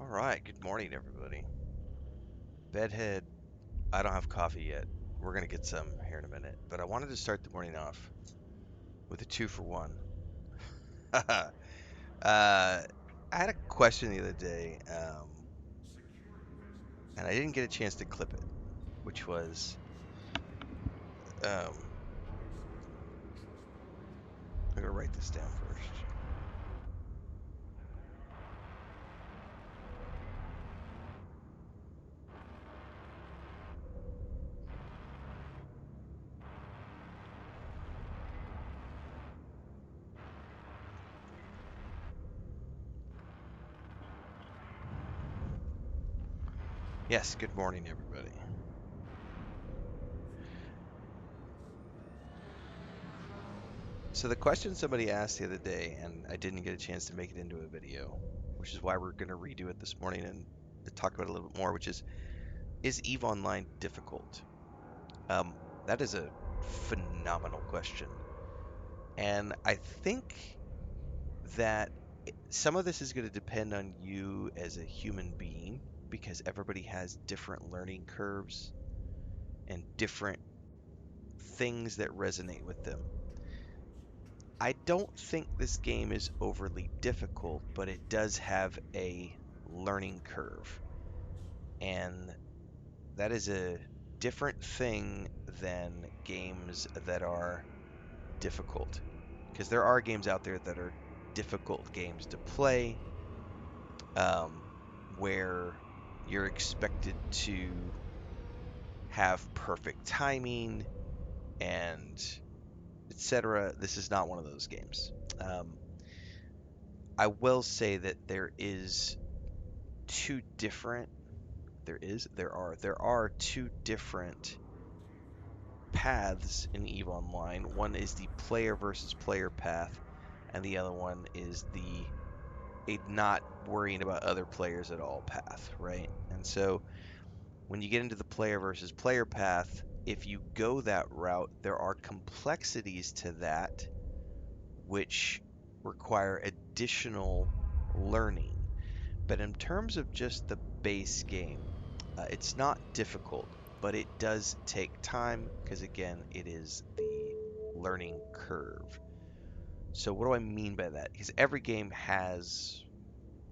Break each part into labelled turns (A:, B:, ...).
A: All right, good morning, everybody. Bedhead, I don't have coffee yet. We're going to get some here in a minute, but I wanted to start the morning off with a two for one. I had a question the other day, and I didn't get a chance to clip it, which was um, I'm going to write this down first. Yes, good morning, everybody. So, the question somebody asked the other day, and I didn't get a chance to make it into a video, which is why we're going to redo it this morning and talk about it a little bit more, which is EVE Online difficult? Um, that is a phenomenal question. And I think that some of this is going to depend on you as a human being because everybody has different learning curves and different things that resonate with them. I don't think this game is overly difficult, but it does have a learning curve. And that is a different thing than games that are difficult. Because there are games out there that are difficult games to play, um, where you're expected to have perfect timing and etc. This is not one of those games. I will say that two different there are two different paths in EVE Online. One is the player versus player path, and the other one is the a not worrying about other players at all path, right? And so when you get into the player versus player path, if you go that route, there are complexities to that which require additional learning. But in terms of just the base game, it's not difficult, but it does take time because, again, it is the learning curve. So, what do I mean by that? Because every game has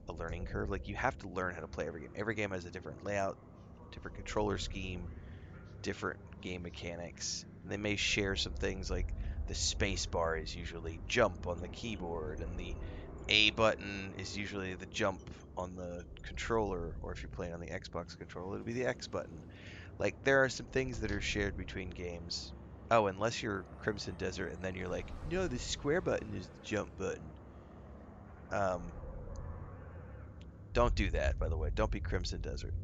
A: a learning curve. Like, you have to learn how to play every game. Every game has a different layout, different controller scheme, different game mechanics. And they may share some things like the space bar is usually jump on the keyboard, and the A button is usually the jump on the controller, or if you're playing on the Xbox controller, it'll be the X button. Like, there are some things that are shared between games. Oh, unless you're Crimson Desert, and then you're like, no, the square button is the jump button. Um, don't do that, by the way. Don't be Crimson Desert.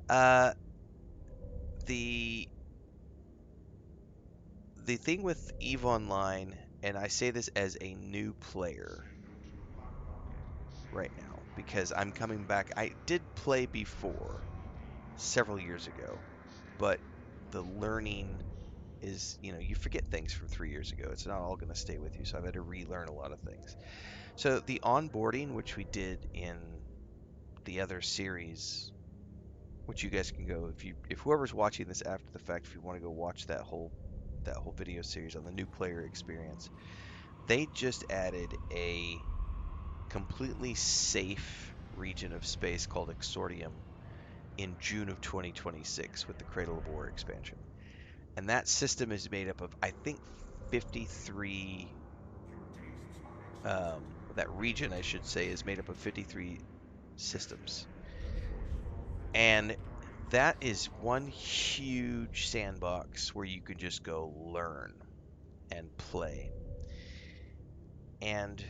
A: uh, the the thing with EVE Online, and I say this as a new player right now because I'm coming back. I did play before several years ago, but the learning is, you forget things from 3 years ago. It's not all going to stay with you, so I've had to relearn a lot of things. So the onboarding, which we did in the other series, which you guys can go if whoever's watching this after the fact, if you want to go watch that whole video series on the new player experience, they just added a completely safe region of space called Exordium in June of 2026 with the Cradle of War expansion. And that system is made up of, I think, 53. That region, I should say, is made up of 53 systems. And that is one huge sandbox where you can just go learn and play. And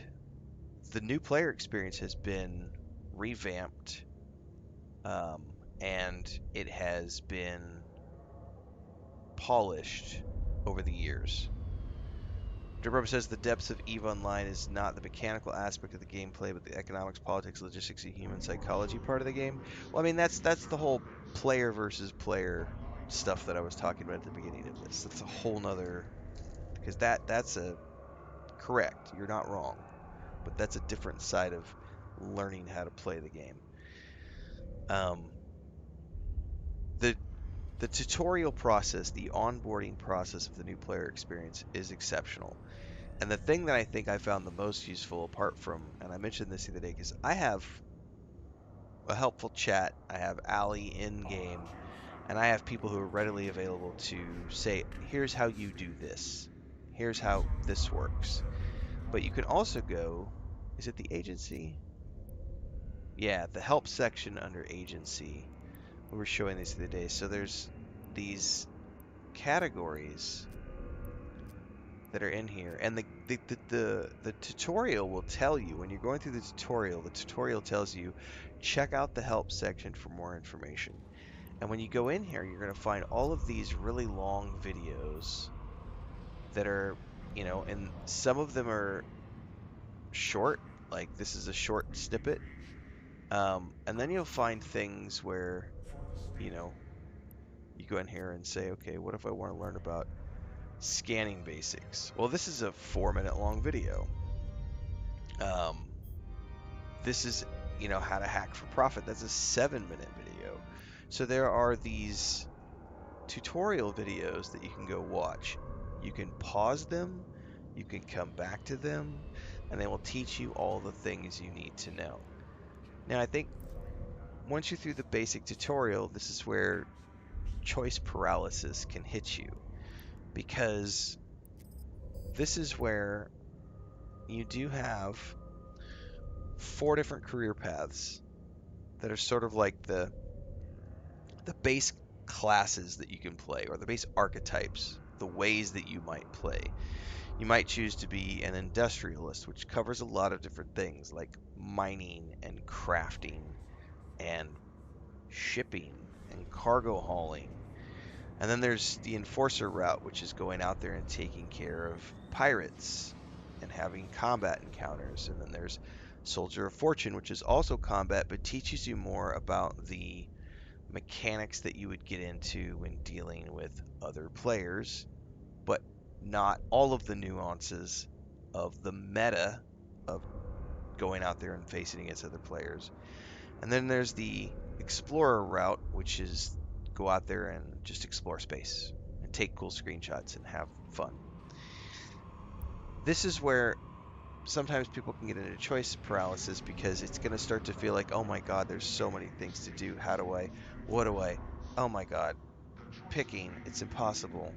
A: the new player experience has been revamped, um, and it has been polished over the years. Derbrub says the depths of EVE Online is not the mechanical aspect of the gameplay, but the economics, politics, logistics, and human psychology part of the game. Well, I mean, that's the whole player versus player stuff that I was talking about at the beginning of this. That's a whole nother, because that's a correct. You're not wrong, but that's a different side of learning how to play the game. Um, the the tutorial process, the onboarding process of the new player experience is exceptional. And the thing that I think I found the most useful, apart from, and I mentioned this the other day, is I have a helpful chat. I have Allie in game, and I have people who are readily available to say, here's how you do this. Here's how this works. But you can also go, is it the agency? Yeah, the help section under agency. We were showing these the other day. So there's these categories that are in here, and the tutorial will tell you when you're going through the tutorial tells you check out the help section for more information. And when you go in here, you're going to find all of these really long videos that are, and some of them are short, like this is a short snippet. And then you'll find things where, you know, you go in here and say, okay, what if I want to learn about scanning basics? Well, this is a 4-minute long video. Um, this is, how to hack for profit. That's a 7-minute video. So there are these tutorial videos that you can go watch. You can pause them, you can come back to them, and they will teach you all the things you need to know. Now, I think once you're through the basic tutorial, this is where choice paralysis can hit you, because this is where you do have 4 different career paths that are sort of like the base classes that you can play, or the base archetypes, the ways that you might play. You might choose to be an industrialist, which covers a lot of different things like mining and crafting and shipping and cargo hauling. And then there's the enforcer route, which is going out there and taking care of pirates and having combat encounters. And then there's Soldier of Fortune, which is also combat, but teaches you more about the mechanics that you would get into when dealing with other players, but not all of the nuances of the meta of going out there and facing against other players. And then there's the explorer route, which is go out there and just explore space and take cool screenshots and have fun. This is where sometimes people can get into choice paralysis, because it's going to start to feel like, oh my god, there's so many things to do. What do I, oh my god, picking, it's impossible.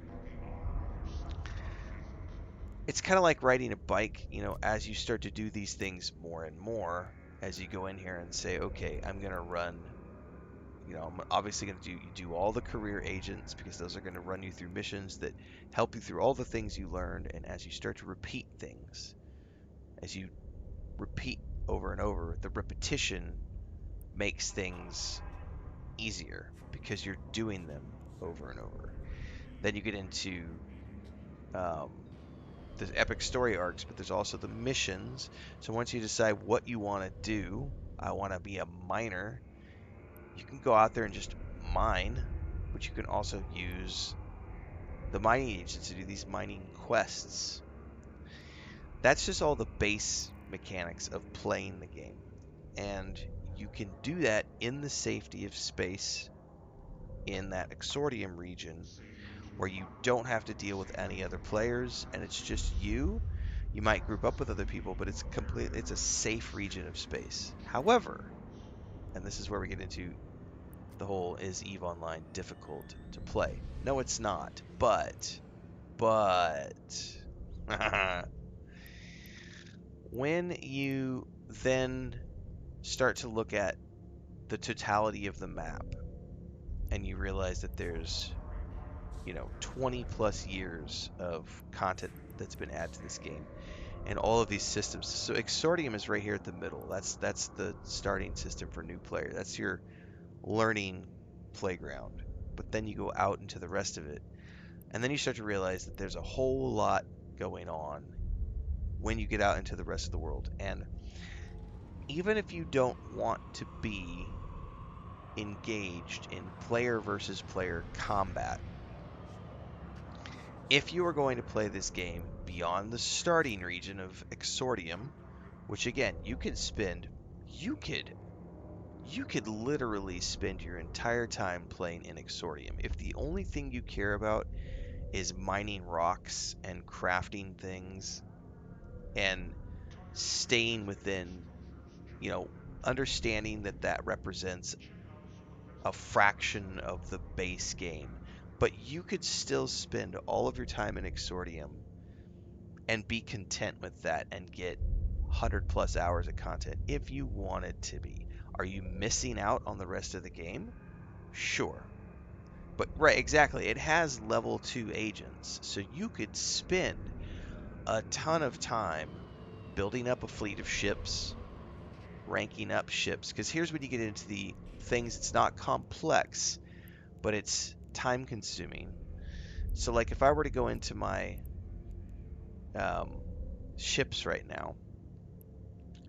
A: It's kind of like riding a bike, as you start to do these things more and more, as you go in here and say, okay, I'm going to run, I'm obviously going to do all the career agents, because those are going to run you through missions that help you through all the things you learned. And as you start to repeat things, as you repeat over and over, the repetition makes things easier because you're doing them over and over. Then you get into um, the epic story arcs, but there's also the missions. So once you decide what you want to do, I want to be a miner, you can go out there and just mine, but you can also use the mining agents to do these mining quests. That's just all the base mechanics of playing the game. And you can do that in the safety of space in that exordium region, where you don't have to deal with any other players and it's just you. You might group up with other people, but it's a safe region of space. However, and this is where we get into the whole, is EVE Online difficult to play? No, it's not. But when you then start to look at the totality of the map, and you realize that there's 20 plus years of content that's been added to this game, and all of these systems. So Exordium is right here at the middle. That's the starting system for new player. That's your learning playground. But then you go out into the rest of it, and then you start to realize that there's a whole lot going on when you get out into the rest of the world. And even if you don't want to be engaged in player versus player combat, if you are going to play this game beyond the starting region of Exordium, which again, you can spend you could you could literally spend your entire time playing in Exordium. If the only thing you care about is mining rocks and crafting things and staying within, you know, understanding that that represents a fraction of the base game, but you could still spend all of your time in Exordium and be content with that and get 100 plus hours of content if you wanted to be. Are you missing out on the rest of the game? Sure. But right, exactly. It has level 2 agents, so you could spend a ton of time building up a fleet of ships, ranking up ships, because here's when you get into the things. It's not complex, but it's time consuming. So like if I were to go into my um, ships right now,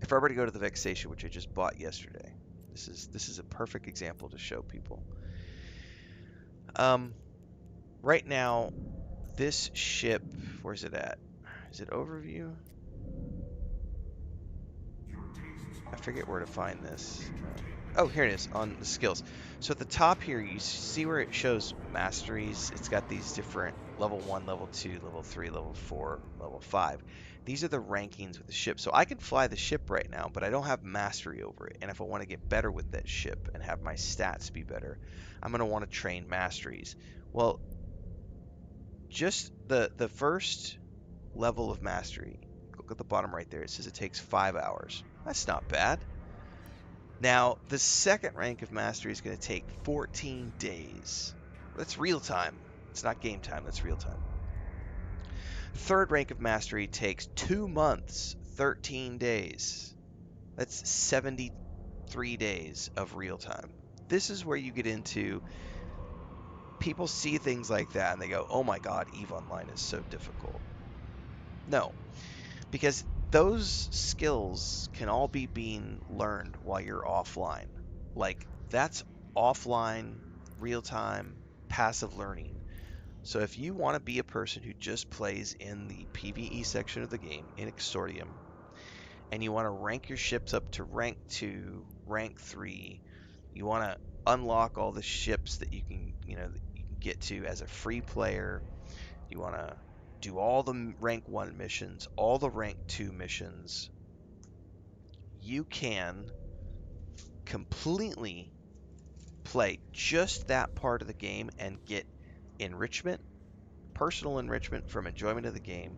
A: if I were to go to the Vexation, which I just bought yesterday, this is a perfect example to show people. Um, right now, this ship, where's it at? Is it overview? I forget where to find this. Oh, here it is on the skills. So at the top here, you see where it shows masteries. It's got these different level 1, level 2, level 3, level 4, level 5. These are the rankings with the ship. So I can fly the ship right now, but I don't have mastery over it. And if I want to get better with that ship and have my stats be better, I'm going to want to train masteries. Well, just the first level of mastery, look at the bottom right there. It says it takes 5 hours. That's not bad. Now, the second rank of mastery is going to take 14 days. That's real time. It's not game time, that's real time. Third rank of mastery takes 2 months, 13 days. That's 73 days of real time. This is where you get into people see things like that and they go, oh my god, EVE Online is so difficult. No, because those skills can all be being learned while you're offline. Like, that's offline, real time, passive learning. So if you want to be a person who just plays in the PvE section of the game in Exordium, and you want to rank your ships up to rank 2, rank 3, you want to unlock all the ships that you can, that you can get to as a free player, you want to do all the rank 1 missions, all the rank 2 missions, you can completely play just that part of the game and get enrichment, personal enrichment from enjoyment of the game,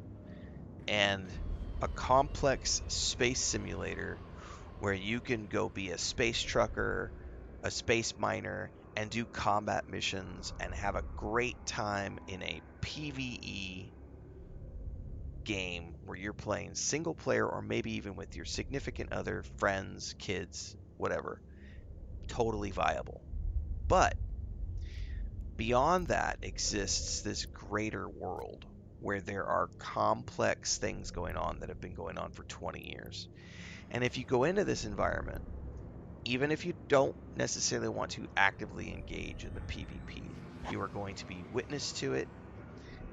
A: and a complex space simulator where you can go be a space trucker, a space miner, and do combat missions and have a great time in a PvE game where you're playing single player or maybe even with your significant other, friends, kids, whatever. Totally viable. But beyond that exists this greater world where there are complex things going on that have been going on for 20 years. And if you go into this environment, even if you don't necessarily want to actively engage in the PvP, you are going to be witness to it,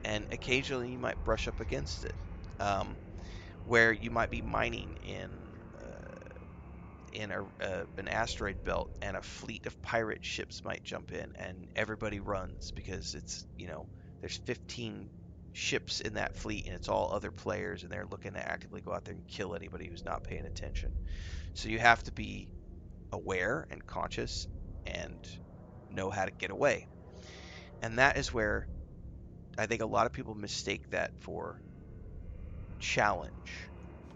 A: and occasionally you might brush up against it. Where you might be mining in an asteroid belt, and a fleet of pirate ships might jump in, and everybody runs because there's 15 ships in that fleet, and it's all other players, and they're looking to actively go out there and kill anybody who's not paying attention. So you have to be aware and conscious and know how to get away. And that is where I think a lot of people mistake that for challenge.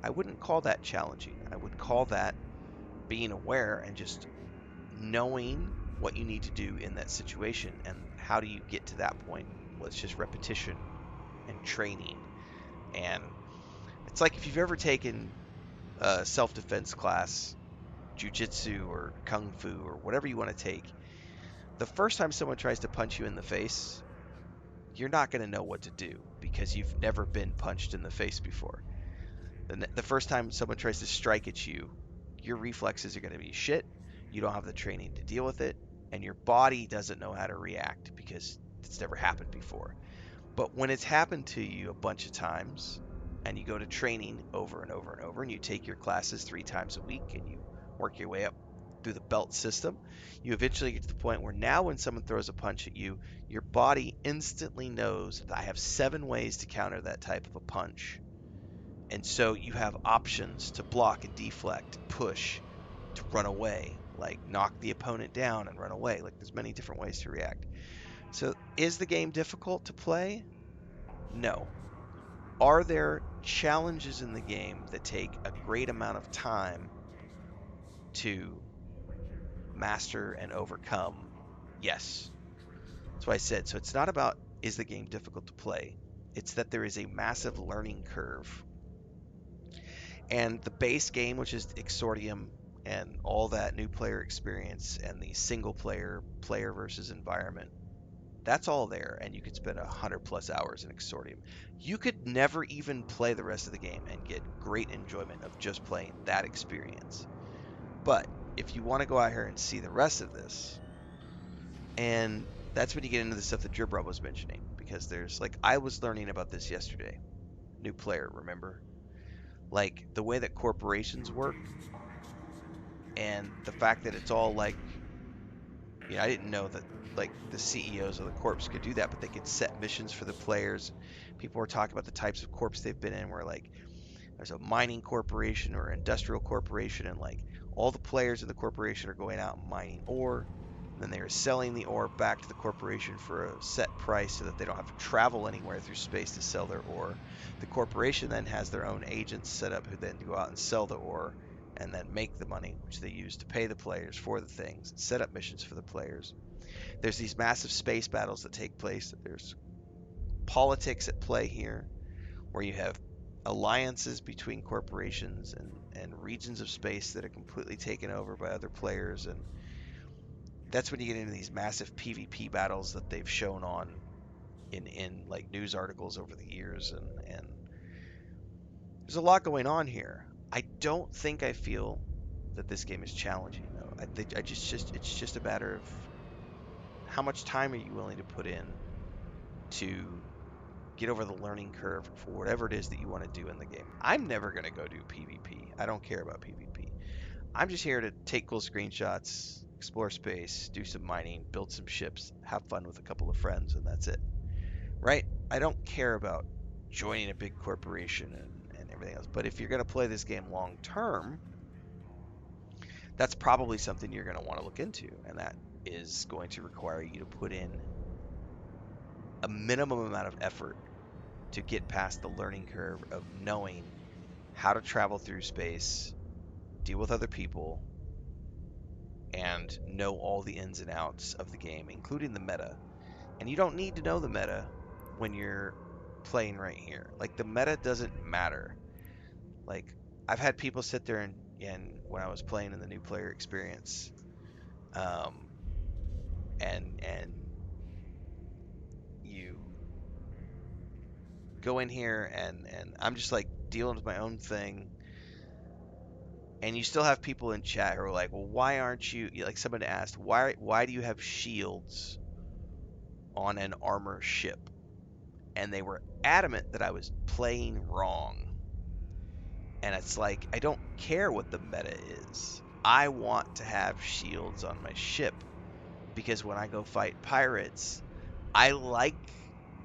A: I wouldn't call that challenging. I would call that being aware and just knowing what you need to do in that situation. And how do you get to that point? Well, it's just repetition and training. And it's like if you've ever taken a self-defense class, jujitsu or kung fu or whatever you want to take, the first time someone tries to punch you in the face, you're not going to know what to do because you've never been punched in the face before. The first time someone tries to strike at you, your reflexes are going to be shit. You don't have the training to deal with it, and your body doesn't know how to react because it's never happened before. But when it's happened to you a bunch of times, and you go to training over and over and over, and you take your classes 3 times a week, and you work your way up through the belt system. You eventually get to the point where now when someone throws a punch at you, your body instantly knows that I have 7 ways to counter that type of a punch. And so you have options to block and deflect, push, to run away, like knock the opponent down and run away. Like there's many different ways to react. So is the game difficult to play? No. Are there challenges in the game that take a great amount of time to master and overcome? Yes. That's why I said, so it's not about is the game difficult to play. It's that there is a massive learning curve. And the base game, which is Exordium and all that new player experience and the single player versus environment, that's all there, and you could spend 100+ hours in Exordium. You could never even play the rest of the game and get great enjoyment of just playing that experience. But if you want to go out here and see the rest of this, and that's when you get into the stuff that Dribrub was mentioning, because there's like I was learning about this yesterday. New player, remember? Like the way that corporations work, and the fact that it's all like, I didn't know that like the CEOs of the corps could do that, but they could set missions for the players. People were talking about the types of corps they've been in, where like there's a mining corporation or industrial corporation, and like all the players in the corporation are going out and mining ore. And then they are selling the ore back to the corporation for a set price so that they don't have to travel anywhere through space to sell their ore. The corporation then has their own agents set up who then go out and sell the ore and then make the money, which they use to pay the players for the things and set up missions for the players. There's these massive space battles that take place. There's politics at play here, where you have alliances between corporations and regions of space that are completely taken over by other players. And that's when you get into these massive PvP battles that they've shown on in like news articles over the years. And there's a lot going on here. I don't think I feel that this game is challenging though. I think it's just a matter of how much time are you willing to put in to get over the learning curve for whatever it is that you want to do in the game. I'm never going to go do PvP. I don't care about PvP. I'm just here to take cool screenshots, explore space, do some mining, build some ships, have fun with a couple of friends, and that's it. Right? I don't care about joining a big corporation and everything else. But if you're going to play this game long term, that's probably something you're going to want to look into. And that is going to require you to put in a minimum amount of effort to get past the learning curve of knowing how to travel through space, deal with other people, and know all the ins and outs of the game, including the meta. And you don't need to know the meta when you're playing right here. Like, the meta doesn't matter. Like, I've had people sit there and when I was playing in the new player experience, and you go in here and I'm just like dealing with my own thing, and you still have people in chat who are like, well, why aren't you, like someone asked, why do you have shields on an armor ship? And they were adamant that I was playing wrong. And it's like, I don't care what the meta is. I want to have shields on my ship because when I go fight pirates, I like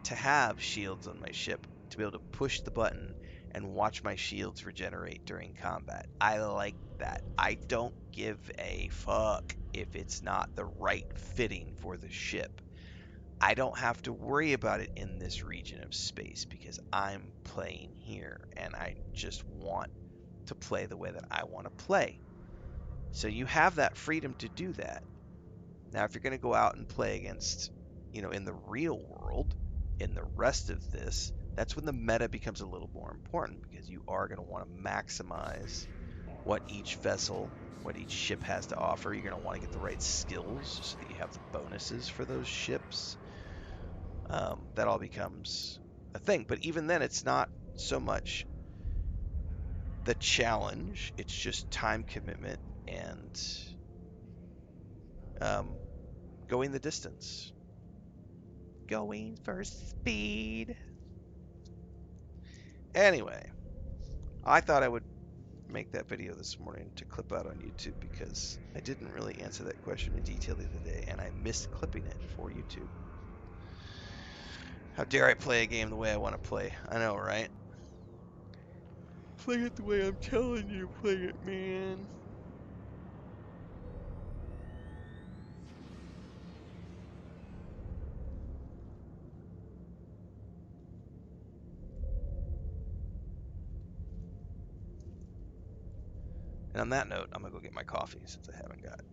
A: to have shields on my ship to be able to push the button and watch my shields regenerate during combat. I like that. I don't give a fuck if it's not the right fitting for the ship. I don't have to worry about it in this region of space because I'm playing here and I just want to play the way that I want to play. So you have that freedom to do that. Now, if you're going to go out and play against, in the real world, in the rest of this, that's when the meta becomes a little more important because you are going to want to maximize what each vessel, what each ship has to offer. You're going to want to get the right skills so that you have the bonuses for those ships. That all becomes a thing. But even then, it's not so much the challenge, it's just time commitment and going the distance. Going for speed. Anyway, I thought I would make that video this morning to clip out on YouTube because I didn't really answer that question in detail the other day, and I missed clipping it for YouTube. How dare I play a game the way I want to play? I know, right? Play it the way I'm telling you to play it, man. And on that note, I'm gonna go get my coffee since I haven't got it.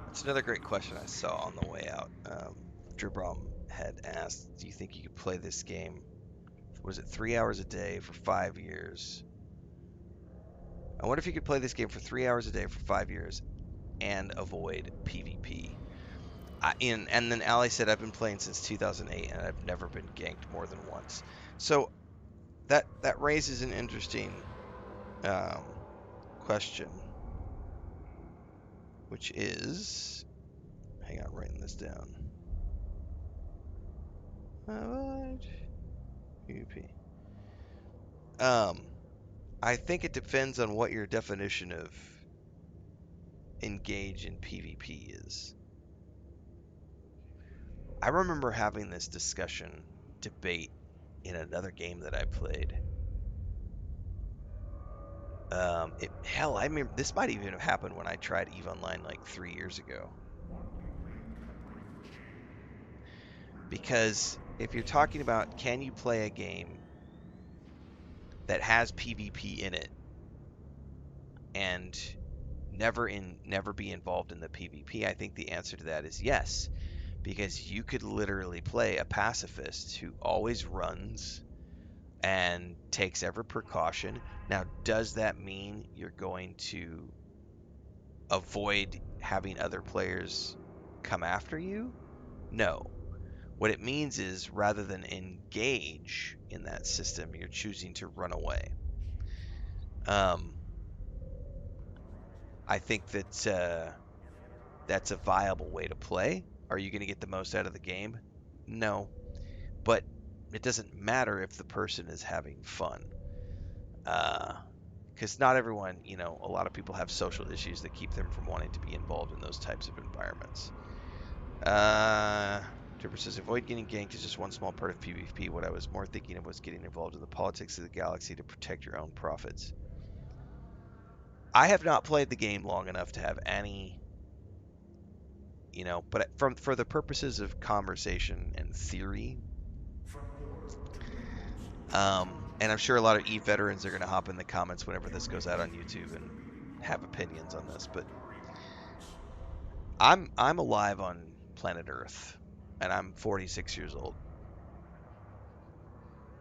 A: That's another great question I saw on the way out. Drew Brom had asked, "Do you think you could play this game? Was it 3 hours a day for 5 years? I wonder if you could play this game for 3 hours a day for 5 years and avoid PvP." And then Ali said, "I've been playing since 2008 and I've never been ganked more than once." So that raises an interesting um, question, which is, hang on, writing this down. PvP. I think it depends on what your definition of engage in PvP is. I remember having this discussion debate in another game that I played. Hell, I remember this might even have happened when I tried EVE Online like 3 years ago. Because if you're talking about can you play a game that has PvP in it and never be involved in the PvP, I think the answer to that is yes. Because you could literally play a pacifist who always runs and takes every precaution. Now, does that mean you're going to avoid having other players come after you? No. What it means is rather than engage in that system, you're choosing to run away. I think that that's a viable way to play. Are you going to get the most out of the game? No. But it doesn't matter if the person is having fun. Because not everyone, a lot of people have social issues that keep them from wanting to be involved in those types of environments. Tripper says, avoid getting ganked is just one small part of PvP. What I was more thinking of was getting involved in the politics of the galaxy to protect your own profits. I have not played the game long enough to have any, but for the purposes of conversation and theory, and I'm sure a lot of EVE veterans are going to hop in the comments whenever this goes out on YouTube and have opinions on this, but I'm alive on planet Earth, and I'm 46 years old.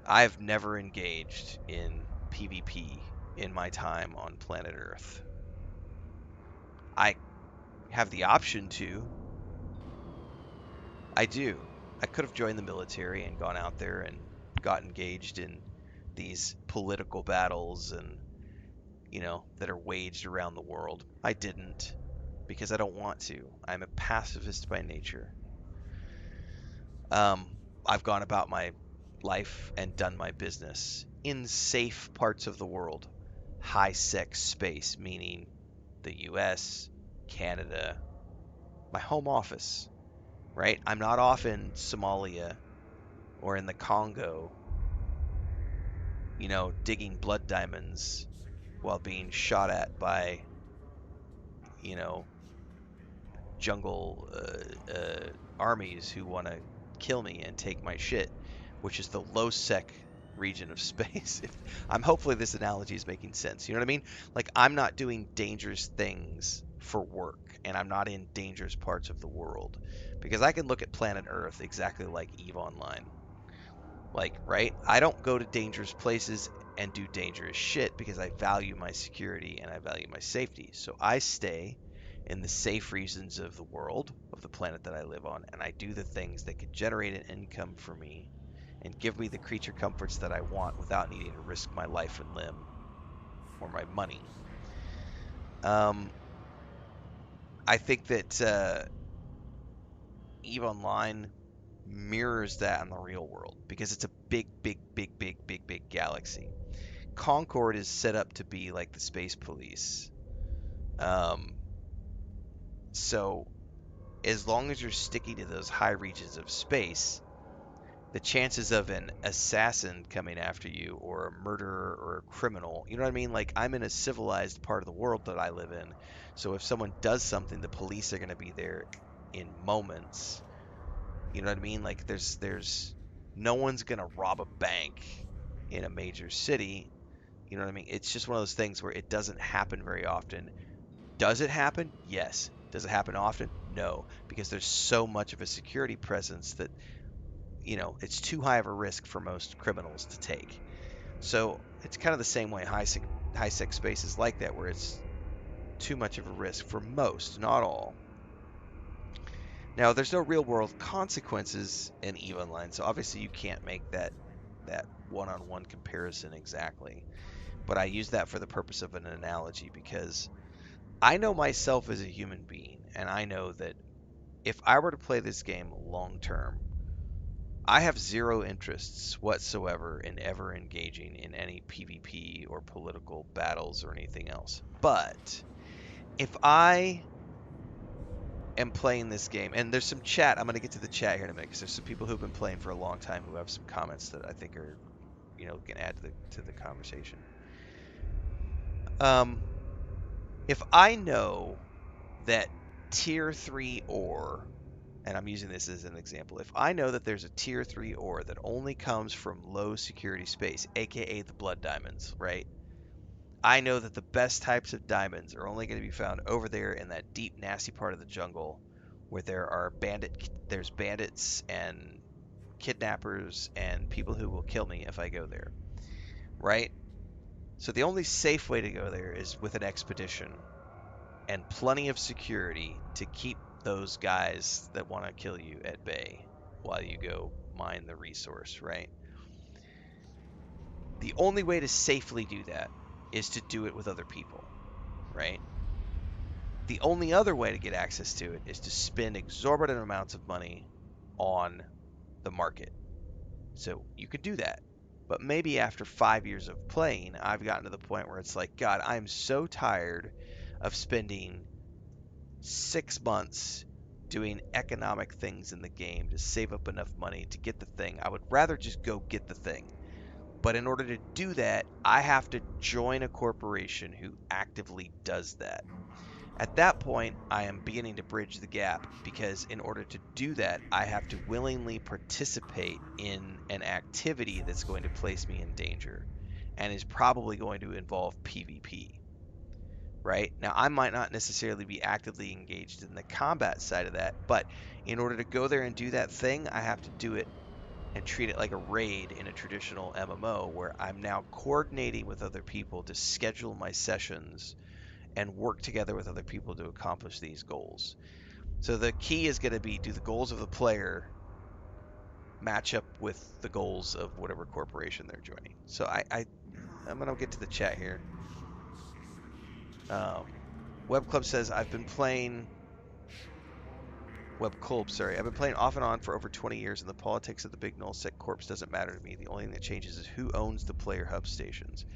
A: I've never engaged in PvP in my time on planet Earth. I have the option to. I do. I could have joined the military and gone out there and got engaged in these political battles and that are waged around the world. I didn't because I don't want to. I'm a pacifist by nature. I've gone about my life and done my business in safe parts of the world. High sec space, meaning the US, Canada, my home office. right? I'm not off in Somalia or in the Congo, digging blood diamonds while being shot at by, you know, jungle armies who want to kill me and take my shit, which is the low sec region of space. I'm hopefully this analogy is making sense. You know what I mean? Like I'm not doing dangerous things for work, and I'm not in dangerous parts of the world because I can look at planet Earth exactly like Eve Online. Like, right? I don't go to dangerous places and do dangerous shit because I value my security and I value my safety. So I stay in the safe regions of the world, of the planet that I live on, and I do the things that could generate an income for me and give me the creature comforts that I want without needing to risk my life and limb or my money. Um, I think that EVE Online mirrors that in the real world because it's a big, big, big, big, big, big galaxy. Concord is set up to be like the space police. Um, so as long as you're sticking to those high regions of space, the chances of an assassin coming after you or a murderer or a criminal, you know what I mean? Like I'm in a civilized part of the world that I live in. So if someone does something, the police are going to be there in moments. You know what I mean? Like there's no one's going to rob a bank in a major city. You know what I mean? It's just one of those things where it doesn't happen very often. Does it happen? Yes. Does it happen often? No, because there's so much of a security presence that, it's too high of a risk for most criminals to take. So it's kind of the same way high sec spaces like that, where it's too much of a risk for most, not all. Now, there's no real world consequences in EVE Online, so obviously you can't make that one-on-one comparison exactly. But I use that for the purpose of an analogy because I know myself as a human being, and I know that if I were to play this game long term, I have zero interests whatsoever in ever engaging in any PvP or political battles or anything else. But if I am playing this game, and there's some chat, I'm going to get to the chat here in a minute because there's some people who've been playing for a long time who have some comments that I think are, can add to the conversation. Um, if I know that tier 3 ore, and I'm using this as an example, if I know that there's a tier 3 ore that only comes from low security space, aka the blood diamonds, right? I know that the best types of diamonds are only going to be found over there in that deep, nasty part of the jungle where there's bandits and kidnappers and people who will kill me if I go there, right? So the only safe way to go there is with an expedition and plenty of security to keep those guys that want to kill you at bay while you go mine the resource, right? The only way to safely do that is to do it with other people, right? The only other way to get access to it is to spend exorbitant amounts of money on the market. So you could do that. But maybe after 5 years of playing, I've gotten to the point where it's like, God, I'm so tired of spending 6 months doing economic things in the game to save up enough money to get the thing. I would rather just go get the thing. But in order to do that, I have to join a corporation who actively does that. At that point, I am beginning to bridge the gap because in order to do that, I have to willingly participate in an activity that's going to place me in danger and is probably going to involve PvP. Right? Now, I might not necessarily be actively engaged in the combat side of that, but in order to go there and do that thing, I have to do it and treat it like a raid in a traditional MMO where I'm now coordinating with other people to schedule my sessions and work together with other people to accomplish these goals. So the key is going to be, do the goals of the player match up with the goals of whatever corporation they're joining? So I'm going to get to the chat here. Um, Web Club says, I've been playing off and on for over 20 years, and the politics of the big nullsec corps doesn't matter to me. The only thing that changes is who owns the player hub stations.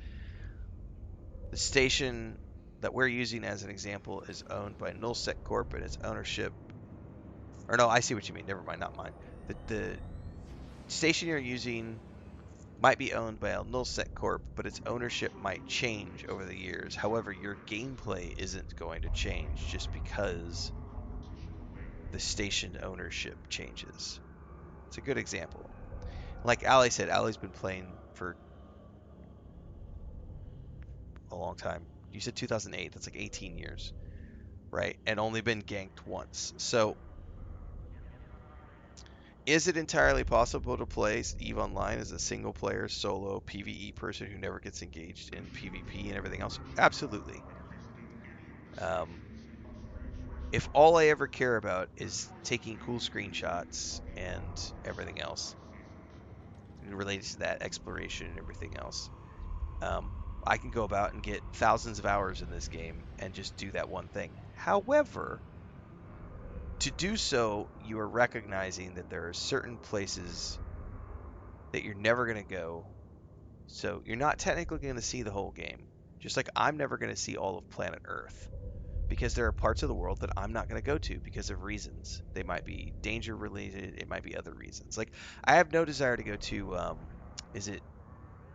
A: The station that we're using as an example is owned by nullsec corp, and its ownership Or no, I see what you mean. Never mind, not mine. The station you're using might be owned by a Nullsec Corp, but its ownership might change over the years. However, your gameplay isn't going to change just because the station ownership changes. It's a good example. Like Ali said, Ali's been playing for a long time. You said 2008. That's like 18 years, right? And only been ganked once. So, is it entirely possible to play EVE Online as a single player solo PvE person who never gets engaged in PvP and everything else? Absolutely. Um, if all I ever care about is taking cool screenshots and everything else related to that exploration and everything else, um, I can go about and get thousands of hours in this game and just do that one thing. However, to do so, you are recognizing that there are certain places that you're never going to go. So you're not technically going to see the whole game. Just like I'm never going to see all of planet Earth. Because there are parts of the world that I'm not going to go to because of reasons. They might be danger related, it might be other reasons. Like, I have no desire to go to, is it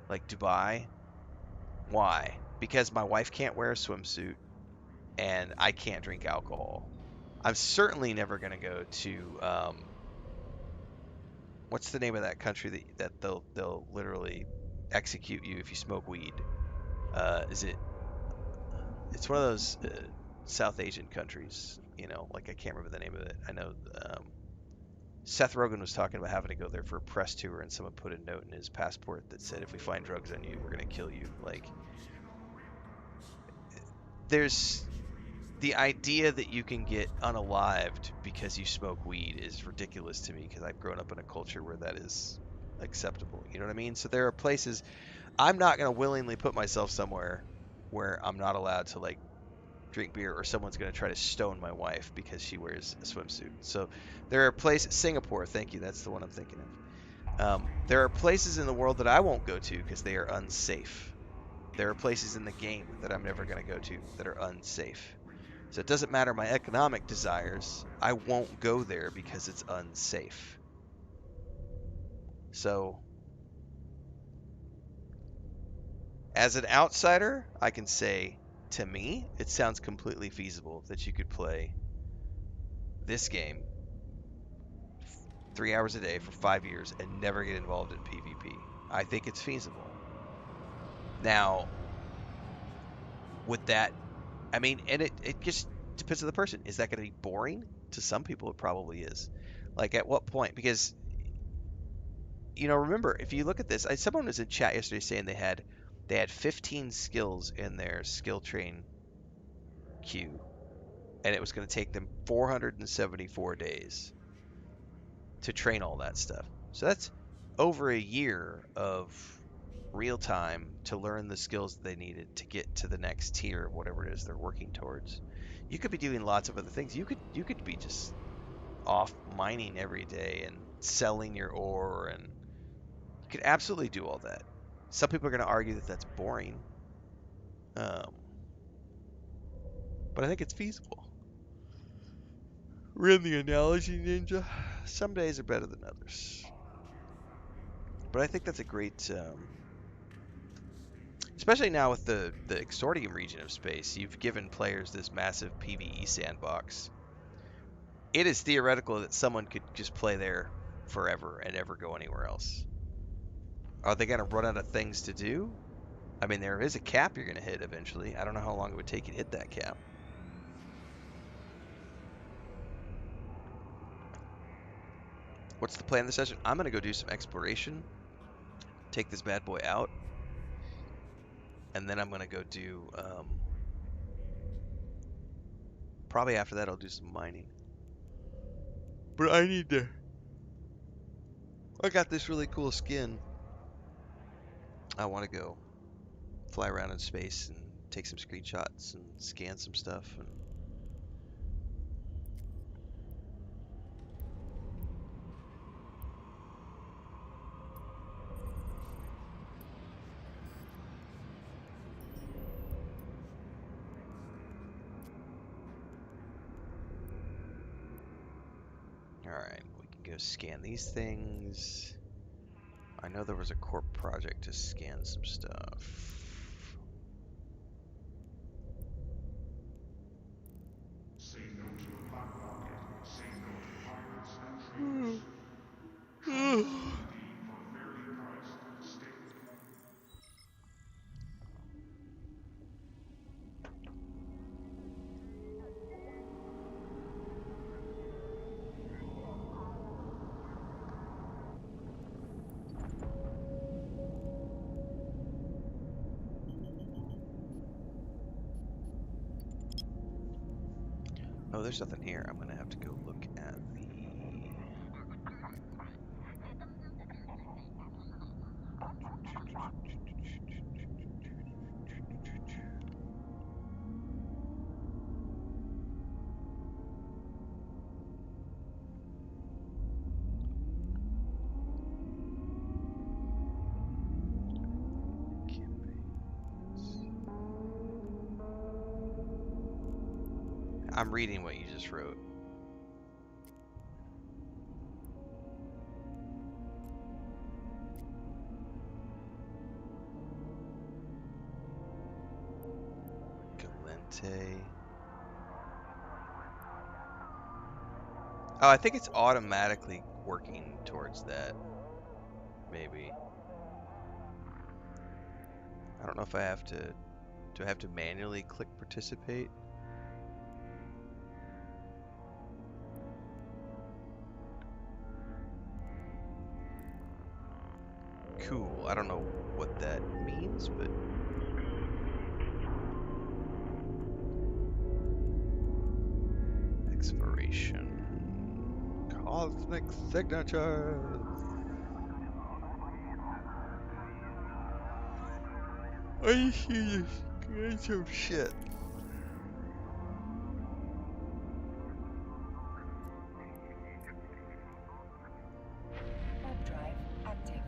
A: like Dubai? Why? Because my wife can't wear a swimsuit and I can't drink alcohol. I'm certainly never going to go to, what's the name of that country that they'll literally execute you if you smoke weed? Is it? It's one of those South Asian countries. You know, like I can't remember the name of it. I know Seth Rogen was talking about having to go there for a press tour, and someone put a note in his passport that said, "If we find drugs on you, we're gonna kill you." Like, there's the idea that you can get unalived because you smoke weed is ridiculous to me because I've grown up in a culture where that is acceptable. You know what I mean? So there are places I'm not going to willingly put myself somewhere where I'm not allowed to like drink beer or someone's going to try to stone my wife because she wears a swimsuit. So there are places, Singapore, thank you, that's the one I'm thinking of. There are places in the world that I won't go to because they are unsafe. There are places in the game that I'm never going to go to that are unsafe. So it doesn't matter my economic desires, I won't go there because it's unsafe. So as an outsider, I can say, to me, it sounds completely feasible that you could play this game 3 hours a day for 5 years and never get involved in PvP. I think it's feasible. Now, with that, I mean, and it just depends on the person. Is that going to be boring? To some people, it probably is. Like, at what point? Because, remember, if you look at this, someone was in chat yesterday saying they had 15 skills in their skill train queue, and it was going to take them 474 days to train all that stuff. So that's over a year of real time to learn the skills that they needed to get to the next tier of whatever it is they're working towards. You could be doing lots of other things. You could be just off mining every day and selling your ore, and you could absolutely do all that. Some people are going to argue that that's boring, um, but I think it's feasible. We're in the analogy ninja. Some days are better than others. But I think that's a great, especially now with the Exordium region of space, you've given players this massive PvE sandbox. It is theoretical that someone could just play there forever and never go anywhere else. Are they going to run out of things to do? I mean, there is a cap you're going to hit eventually. I don't know how long it would take you to hit that cap. What's the plan this session? I'm going to go do some exploration, take this bad boy out, and then I'm going to go do, probably after that I'll do some mining. But I got this really cool skin. I want to go fly around in space and take some screenshots and scan some stuff. And Alright, we can go scan these things. I know there was a corp project to scan some stuff.
B: Say no to the black market. Say no to pirates and traitors. Try us indeed for fairly priced steak.
A: Oh, there's nothing here. I'm gonna have to go look at the... I'm reading what you just wrote. Galente. Oh, I think it's automatically working towards that. Maybe. I don't know if I have to... Do I have to manually click participate? Cool. I don't know what that means, but... Expiration. Cosmic signature. I see this. Get some shit.
C: Warp drive active.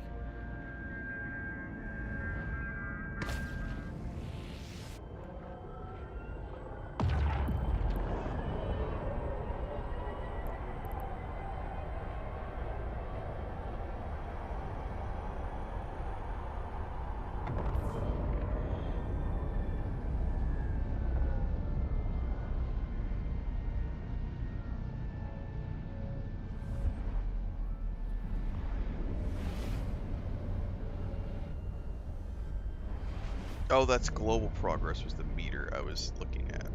A: Oh, that's global progress was the meter I was looking at.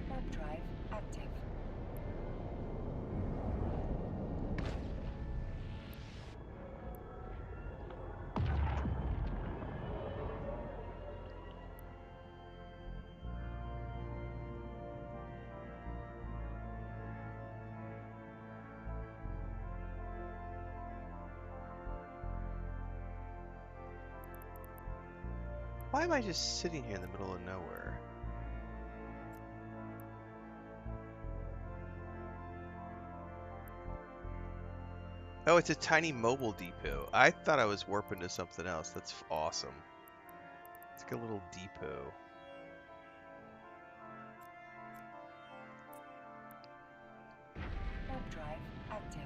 C: Warp drive active.
A: Why am I just sitting here in the middle of nowhere? Oh, it's a tiny mobile depot. I thought I was warping to something else. That's awesome. It's like a little depot.
C: Warp drive active.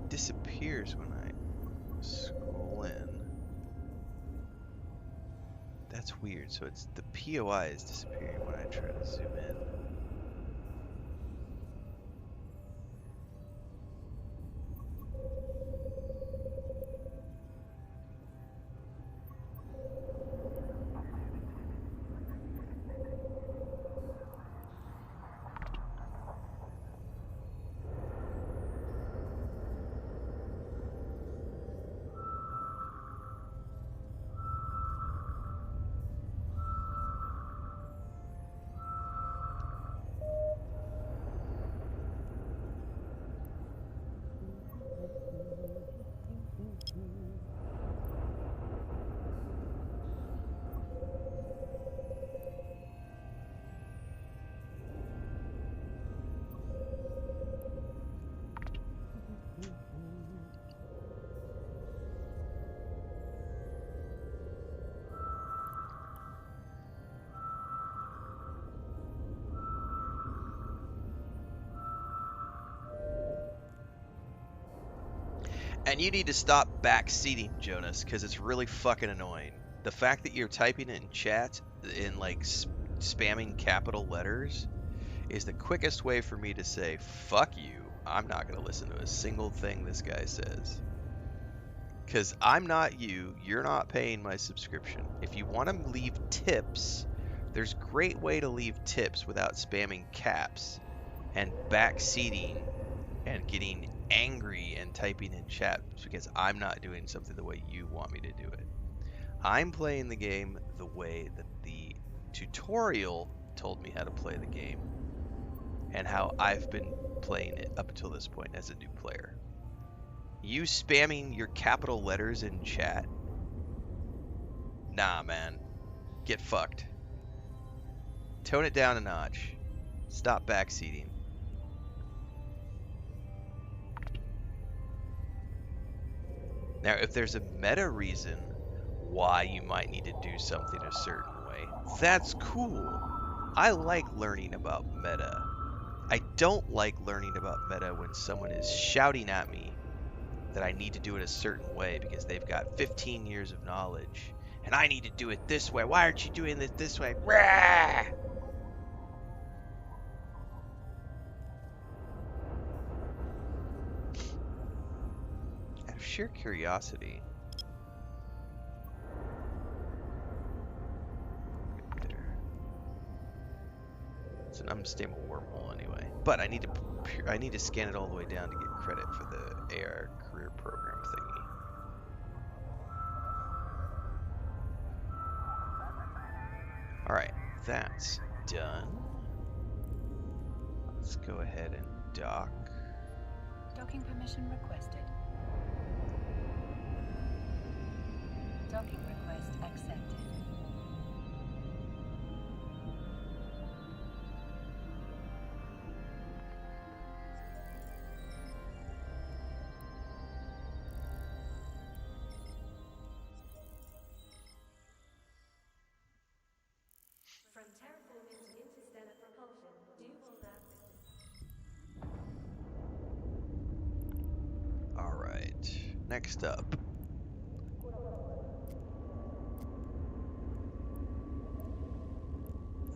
A: disappears when I scroll in. That's weird. So it's the POI is disappearing when I try to zoom in. And you need to stop backseating, Jonas, because it's really fucking annoying. The fact that you're typing it in chat in like spamming capital letters is the quickest way for me to say, fuck you. I'm not going to listen to a single thing this guy says. Because I'm not you. You're not paying my subscription. If you want to leave tips, there's a great way to leave tips without spamming caps and backseating and getting angry and typing in chat because I'm not doing something the way you want me to do it. I'm playing the game the way that the tutorial told me how to play the game and how I've been playing it up until this point as a new player. You spamming your capital letters in chat? Nah, man. Get fucked. Tone it down a notch. Stop backseating. Now, if there's a meta reason why you might need to do something a certain way, that's cool. I like learning about meta. I don't like learning about meta when someone is shouting at me that I need to do it a certain way because they've got 15 years of knowledge and I need to do it this way. Why aren't you doing it this way? Rah! Out of sheer curiosity, it's an unstable wormhole anyway. But I need to scan it all the way down to get credit for the AR career program thingy. All right, that's done. Let's go ahead and dock.
C: Docking permission requested. Docking request accepted.
D: From terraforming to interstellar propulsion, do all that.
A: All right, next up.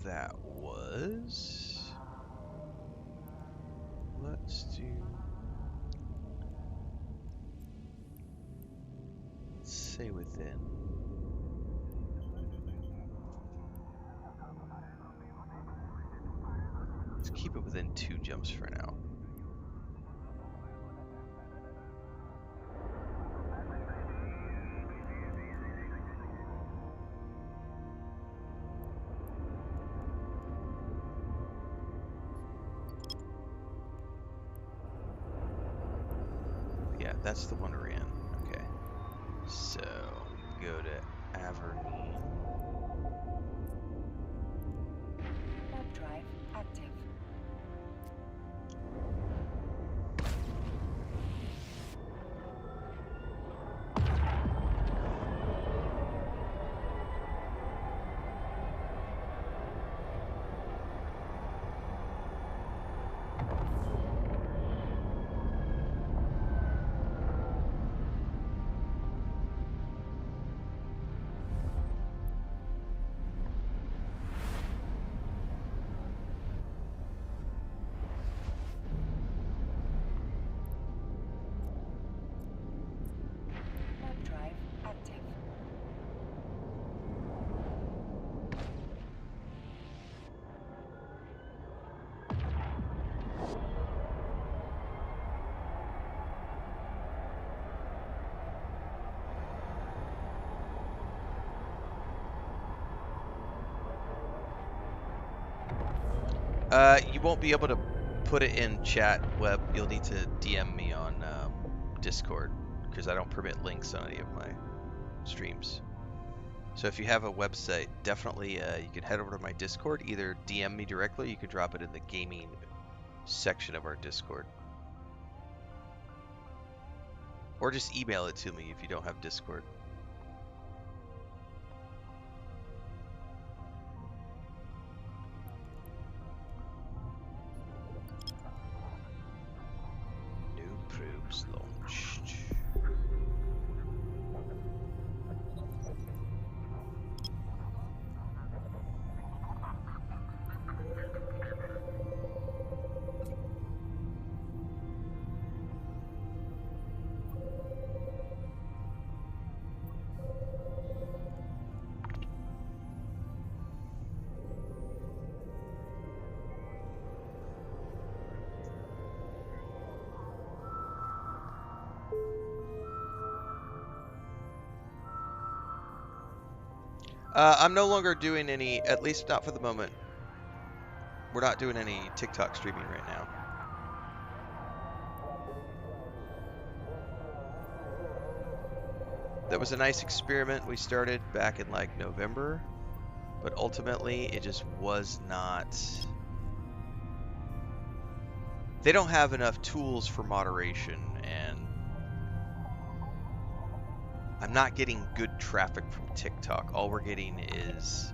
A: That was... Let's do... Let's say within. Let's keep it within 2 jumps for now. Yeah, that's the one we're in. Okay. So, go to Avernine.
C: Warp drive active.
A: You won't be able to put it in chat web. You'll need to DM me on Discord because I don't permit links on any of my streams. So if you have a website, definitely you can head over to my Discord. Either DM me directly, you can drop it in the gaming section of our Discord. Or just email it to me if you don't have Discord. New probes launched. I'm no longer doing any, at least not for the moment. We're not doing any TikTok streaming right now. That was a nice experiment we started back in like November, but ultimately it just was not. They don't have enough tools for moderation, and I'm not getting good traffic from TikTok. All we're getting is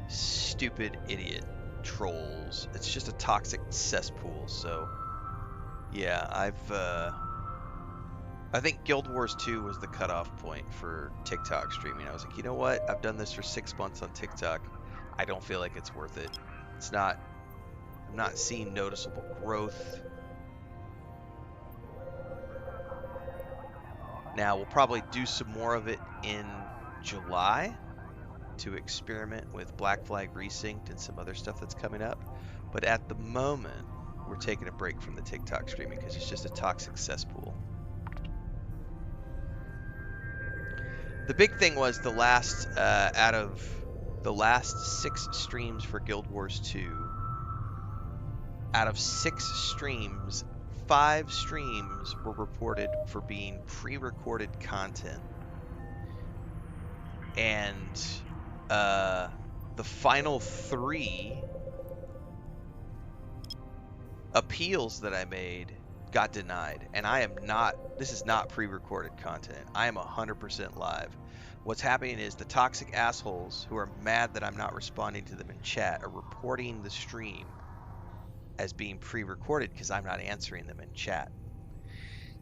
A: stupid idiot trolls. It's just a toxic cesspool. So yeah, I think Guild Wars 2 was the cutoff point for TikTok streaming. I was like, you know what? I've done this for 6 months on TikTok. I don't feel like it's worth it. It's not. I'm not seeing noticeable growth. Now we'll probably do some more of it in July to experiment with Black Flag Resynced and some other stuff that's coming up. But at the moment, we're taking a break from the TikTok streaming because it's just a toxic cesspool. The big thing was the last, out of the last 6 streams for Guild Wars 2, out of 6 streams, 5 streams were reported for being pre-recorded content. And the final 3 appeals that I made got denied. And I am not, this is not pre-recorded content. I am 100% live. What's happening is the toxic assholes who are mad that I'm not responding to them in chat are reporting the stream as being pre-recorded because I'm not answering them in chat.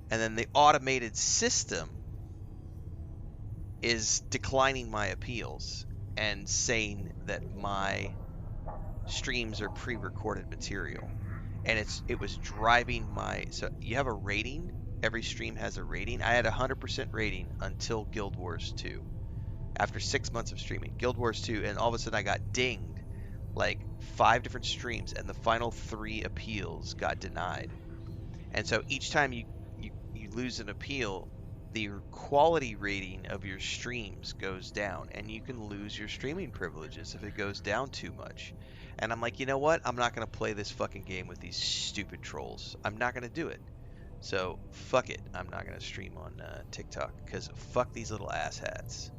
A: And then the automated system is declining my appeals and saying that my streams are pre-recorded material. And it was driving my, so you have a rating, every stream has a rating. I had 100% rating until Guild Wars 2. After 6 months of streaming, Guild Wars 2, and all of a sudden I got dinged like 5 different streams, and the final 3 appeals got denied. And so each time you lose an appeal, the quality rating of your streams goes down, and you can lose your streaming privileges if it goes down too much. And I'm like, you know what? I'm not going to play this fucking game with these stupid trolls. I'm not going to do it. So fuck it. I'm not going to stream on TikTok because fuck these little asshats.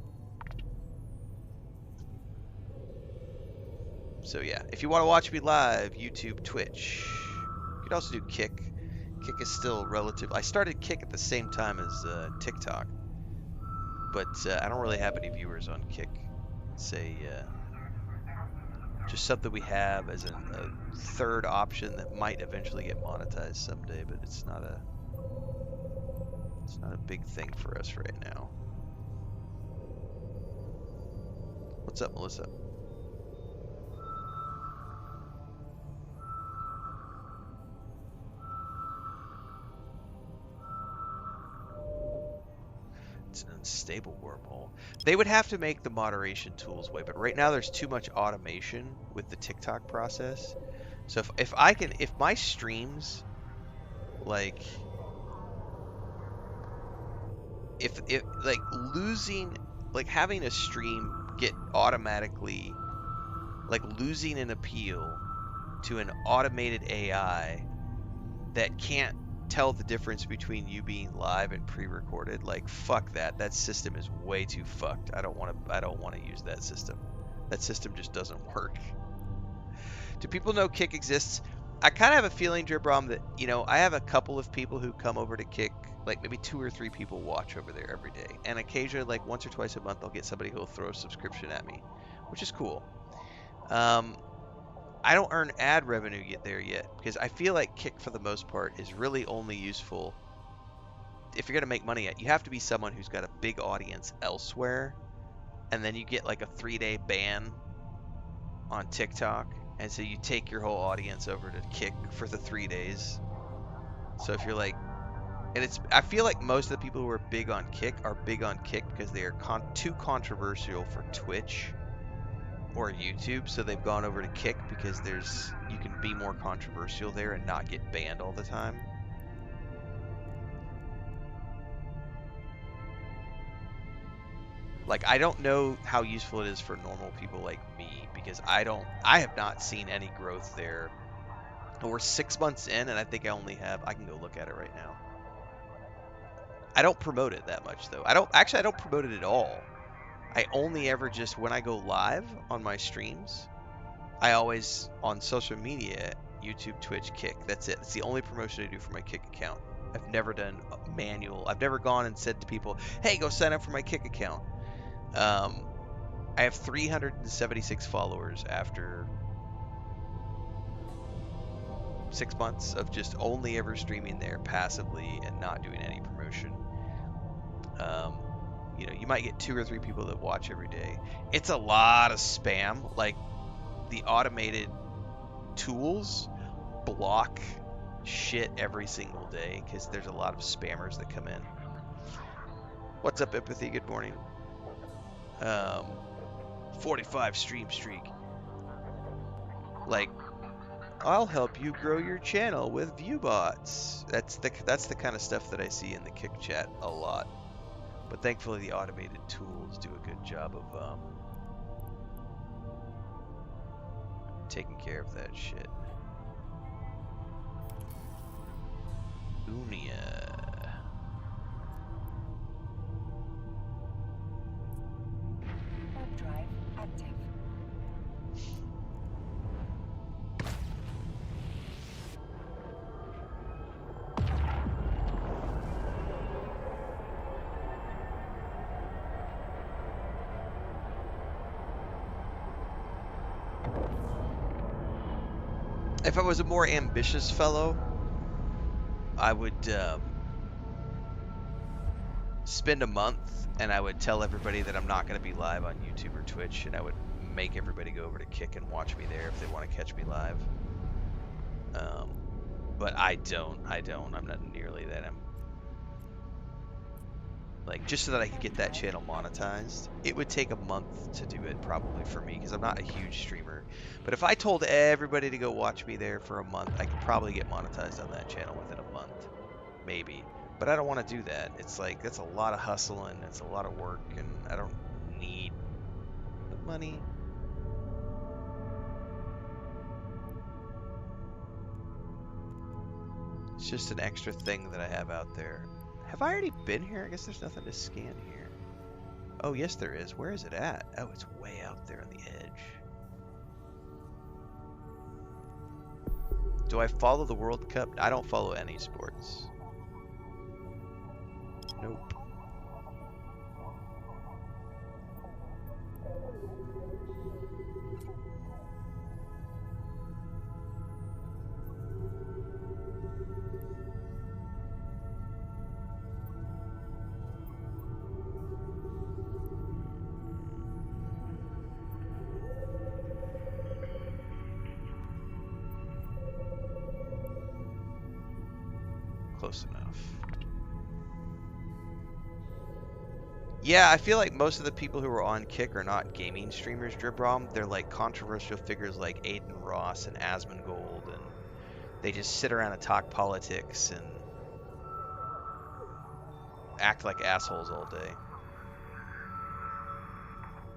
A: So yeah, if you want to watch me live, YouTube, Twitch. You could also do Kick. Kick is still relative. I started Kick at the same time as TikTok, but I don't really have any viewers on Kick. It's just something we have as a third option that might eventually get monetized someday, but it's not a big thing for us right now. What's up, Melissa? It's an unstable wormhole. They would have to make the moderation tools way, but right now there's too much automation with the TikTok process. So if my streams, like, if like losing, like having a stream get automatically, like losing an appeal to an automated AI that can't tell the difference between you being live and pre-recorded, like fuck that. That system is way too fucked. I don't want to use that system. That system just doesn't work. Do people know Kick exists? I kind of have a feeling, Dribrom, that, I have a couple of people who come over to Kick, like maybe 2 or 3 people watch over there every day. And occasionally, like once or twice a month, I'll get somebody who'll throw a subscription at me, which is cool. I don't earn ad revenue there yet because I feel like Kick, for the most part, is really only useful if you're going to make money at. You have to be someone who's got a big audience elsewhere, and then you get like a 3-day ban on TikTok, and so you take your whole audience over to Kick for the 3 days. So if you're like, and I feel like most of the people who are big on Kick because they are too controversial for Twitch or YouTube, so they've gone over to Kick because you can be more controversial there and not get banned all the time. Like, I don't know how useful it is for normal people like me because I have not seen any growth there. We're 6 months in, and I think I can go look at it right now. I don't promote it that much though. I don't promote it at all. I only ever just, when I go live on my streams, I always, on social media, YouTube, Twitch, Kick, that's it. It's the only promotion I do for my Kick account. I've never done manual. I've never gone and said to people, hey, go sign up for my Kick account. I have 376 followers after 6 months of just only ever streaming there passively and not doing any promotion. You might get 2 or 3 people that watch every day. It's a lot of spam. Like, the automated tools block shit every single day because there's a lot of spammers that come in. What's up, Empathy? Good morning. 45 stream streak. Like, I'll help you grow your channel with viewbots. That's the kind of stuff that I see in the Kick chat a lot. But thankfully, the automated tools do a good job of taking care of that shit. Unia.
C: Web drive active.
A: If I was a more ambitious fellow, I would spend a month and I would tell everybody that I'm not going to be live on YouTube or Twitch, and I would make everybody go over to Kick and watch me there if they want to catch me live. But I don't. I'm not nearly that. Like, just so that I could get that channel monetized, it would take a month to do it probably for me because I'm not a huge streamer. But if I told everybody to go watch me there for a month, I could probably get monetized on that channel within a month, maybe. But I don't want to do that. It's like, that's a lot of hustle and it's a lot of work, and I don't need the money. It's just an extra thing that I have out there. Have I already been here? I guess there's nothing to scan here. Oh, yes, there is. Where is it at? Oh, it's way out there on the edge. Do I follow the World Cup? I don't follow any sports. Nope. Close enough. Yeah, I feel like most of the people who are on Kick are not gaming streamers, Dribrom. They're like controversial figures like Aiden Ross and Asmongold, and they just sit around and talk politics and act like assholes all day.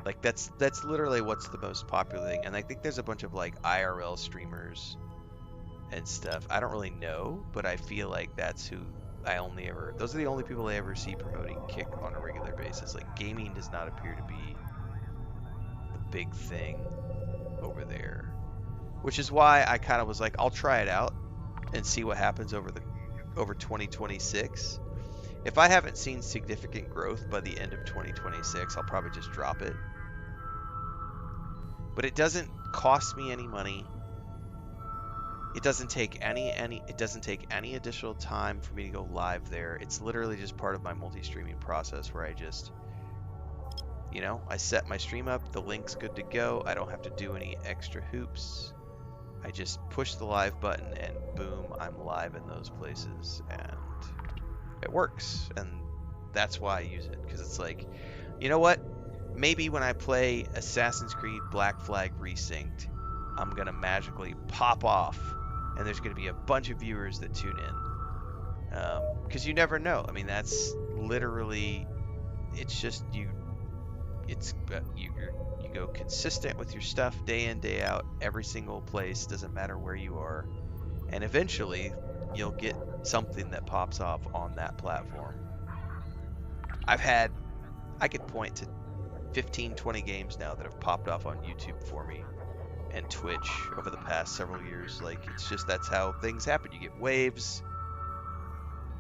A: Like that's literally what's the most popular thing. And I think there's a bunch of like IRL streamers and stuff. I don't really know, but I feel like that's who I only ever those are the only people I ever see promoting Kick on a regular basis. Like gaming does not appear to be the big thing over there. Which is why I kind of was like, I'll try it out and see what happens over 2026. If I haven't seen significant growth by the end of 2026, I'll probably just drop it. But it doesn't cost me any money. It doesn't take any additional time for me to go live there. It's literally just part of my multi-streaming process where I just, I set my stream up, the link's good to go. I don't have to do any extra hoops. I just push the live button and boom, I'm live in those places and it works. And that's why I use it, because it's like, you know what? Maybe when I play Assassin's Creed Black Flag Resynced, I'm going to magically pop off and there's going to be a bunch of viewers that tune in. Because you never know. I mean, that's literally, it's just you go consistent with your stuff day in, day out, every single place, doesn't matter where you are. And eventually you'll get something that pops off on that platform. I could point to 15, 20 games now that have popped off on YouTube for me and Twitch over the past several years. Like, it's just, that's how things happen. You get waves.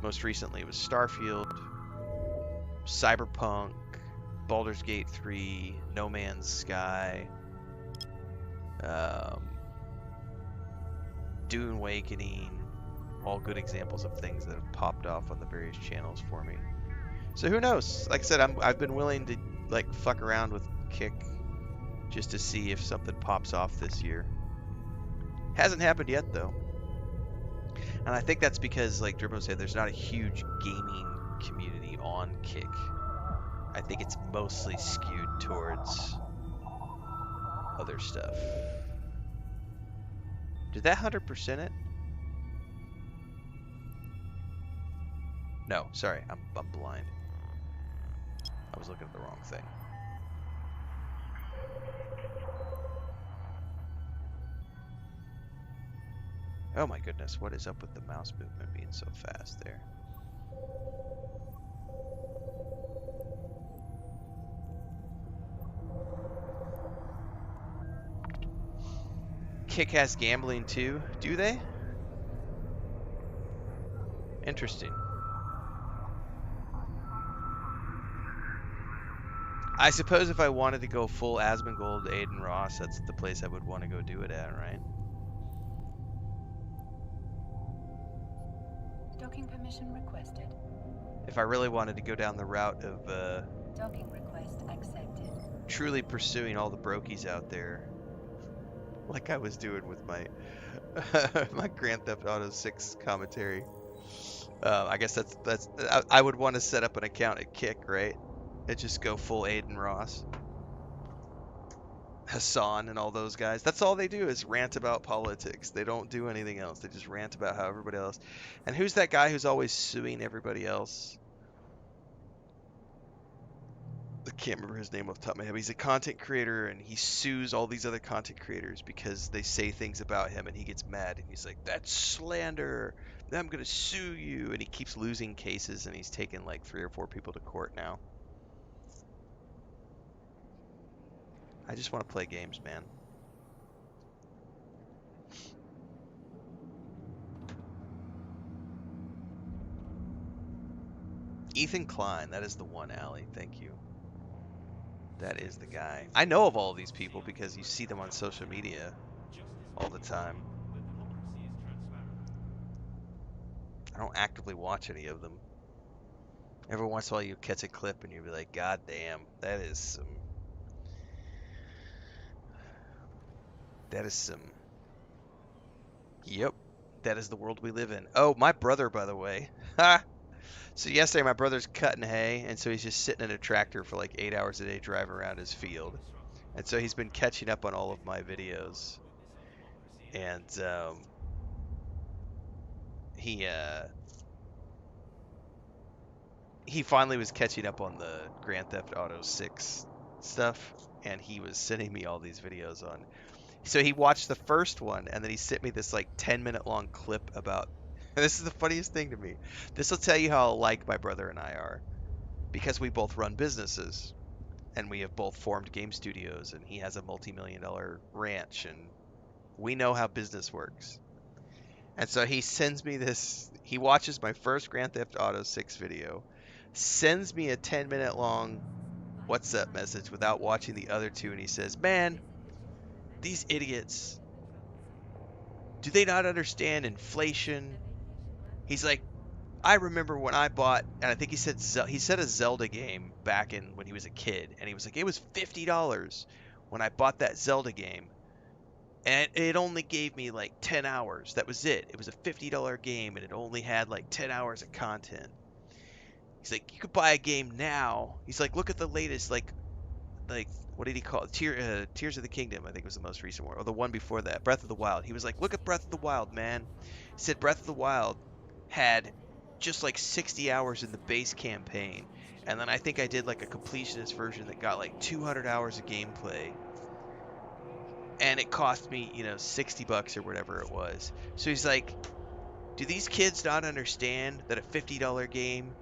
A: Most recently it was Starfield, Cyberpunk, Baldur's Gate 3, No Man's Sky, Dune Awakening, all good examples of things that have popped off on the various channels for me. So who knows? Like I said, I've been willing to like fuck around with Kick just to see if something pops off this year. Hasn't happened yet though. And I think that's because, like Dribbo said, there's not a huge gaming community on Kick. I think it's mostly skewed towards other stuff. Did that 100% it? No, sorry, I'm blind. I was looking at the wrong thing. Oh my goodness, what is up with the mouse movement being so fast there? Kick has gambling too, do they? Interesting. I suppose if I wanted to go full Asmongold, Aiden Ross, that's the place I would want to go do it at, right?
C: Docking permission requested.
A: If I really wanted to go down the route of
C: Docking request accepted.
A: truly pursuing all the brokies out there, like I was doing with my my Grand Theft Auto 6 commentary. I guess that's I would want to set up an account at Kick, right? And just go full Aiden Ross, Hassan, and all those guys. That's all they do is rant about politics. They don't do anything else. They just rant about how everybody else. And who's that guy who's always suing everybody else? I can't remember his name off the top of my head. But he's a content creator and he sues all these other content creators because they say things about him and he gets mad and he's like, "That's slander. I'm gonna sue you." And he keeps losing cases and he's taken like 3 or 4 people to court now. I just want to play games, man. Ethan Klein, that is the one, Allie. Thank you. That is the guy. I know of all of these people because you see them on social media all the time. I don't actively watch any of them. Every once in a while you catch a clip and you'll be like, God damn, that is some, yep, that is the world we live in. Oh, my brother, by the way. Ha! So yesterday my brother's cutting hay, and so he's just sitting in a tractor for like 8 hours a day driving around his field. And so he's been catching up on all of my videos. And he finally was catching up on the Grand Theft Auto 6 stuff, and he was sending me all these videos on. So he watched the first one, and then he sent me this like 10-minute long clip about. This is the funniest thing to me. This will tell you how alike my brother and I are, because we both run businesses, and we have both formed game studios, and he has a multi-million-dollar ranch, and we know how business works. And so he sends me this. He watches my first Grand Theft Auto 6 video, sends me a 10-minute long WhatsApp message without watching the other two, and he says, "Man, these idiots, do they not understand inflation?" He's like, "I remember when I bought," and I think he said a Zelda game back in when he was a kid, and he was like, "It was $50 when I bought that Zelda game, and it only gave me like 10 hours. That was it. It was a $50 game, and it only had like 10 hours of content." He's like, "You could buy a game now." He's like, "Look at the latest like what did he call it? Tears of the Kingdom, I think was the most recent one, or the one before that, Breath of the Wild." He was like, "Look at Breath of the Wild, man." He said Breath of the Wild had just like 60 hours in the base campaign, and then I think I did like a completionist version that got like 200 hours of gameplay, and it cost me, $60 or whatever it was. So he's like, "Do these kids not understand that a $50 game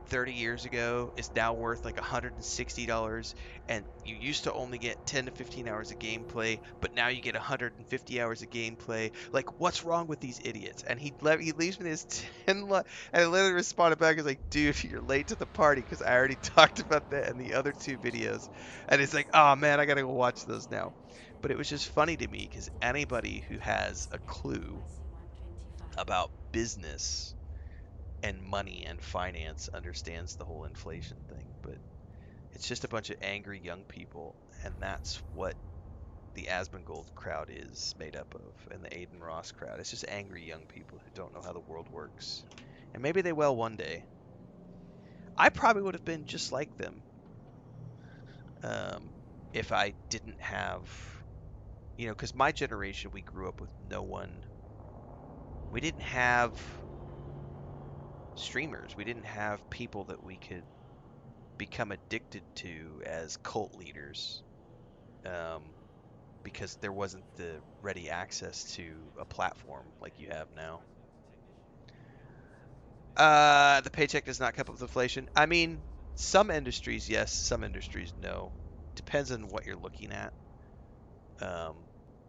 A: 30 years ago is now worth like $160, and you used to only get 10 to 15 hours of gameplay, but now you get 150 hours of gameplay? Like, what's wrong with these idiots?" And he leaves me this 10 and I literally responded back, I was like, "Dude, you're late to the party because I already talked about that in the other two videos." And it's like, "Oh man, I gotta go watch those now." But it was just funny to me because anybody who has a clue about business and money and finance understands the whole inflation thing. But it's just a bunch of angry young people, and that's what the Asmongold crowd is made up of, and the Aiden Ross crowd. It's just angry young people who don't know how the world works. And maybe they will one day. I probably would have been just like them, um, if I didn't have, because my generation, we grew up with no one. We didn't have streamers. We didn't have people that we could become addicted to as cult leaders, um, because there wasn't the ready access to a platform like you have now. The paycheck does not keep up with inflation. I mean, some industries, yes, some industries, no. Depends on what you're looking at. Um,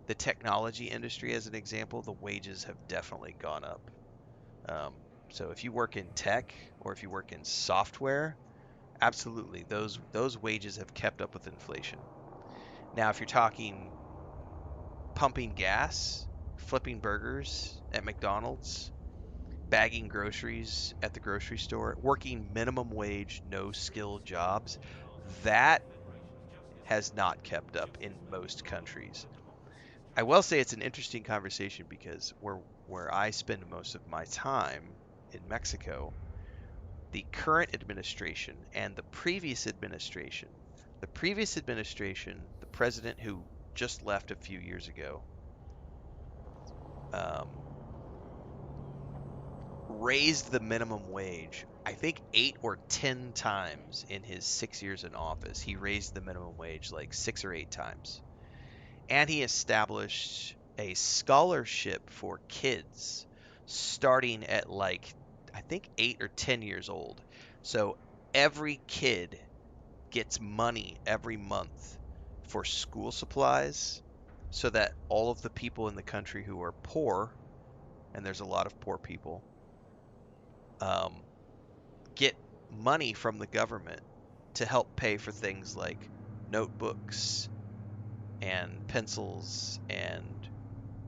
A: the technology industry, as an example, the wages have definitely gone up. Um, so if you work in tech or if you work in software, absolutely, those wages have kept up with inflation. Now, if you're talking pumping gas, flipping burgers at McDonald's, bagging groceries at the grocery store, working minimum wage, no skill jobs, that has not kept up in most countries. I will say it's an interesting conversation because where I spend most of my time in Mexico, the current administration and the previous administration, the president who just left a few years ago, um, raised the minimum wage, I think 8 or 10 times in his 6 years in office. He raised the minimum wage like 6 or 8 times. And he established a scholarship for kids starting at like, I think 8 or 10 years old. So every kid gets money every month for school supplies so that all of the people in the country who are poor, and there's a lot of poor people, um, get money from the government to help pay for things like notebooks and pencils and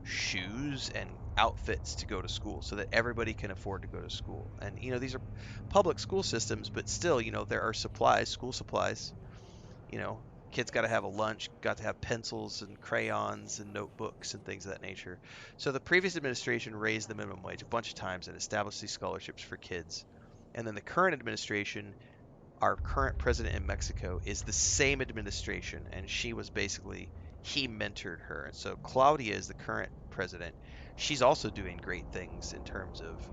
A: shoes and outfits to go to school so that everybody can afford to go to school. And these are public school systems, but still, there are supplies, school supplies. You know, kids got to have a lunch, got to have pencils and crayons and notebooks and things of that nature. So the previous administration raised the minimum wage a bunch of times and established these scholarships for kids. And then the current administration, our current president in Mexico, is the same administration, and he mentored her. And so Claudia is the current president. She's also doing great things in terms of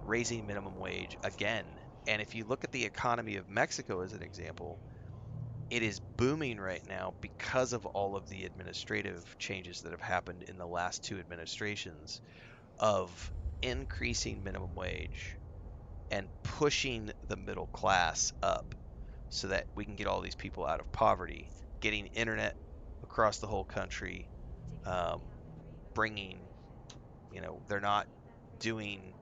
A: raising minimum wage again. And if you look at the economy of Mexico as an example, it is booming right now because of all of the administrative changes that have happened in the last two administrations of increasing minimum wage and pushing the middle class up so that we can get all these people out of poverty, getting internet across the whole country, um, bringing, they're not doing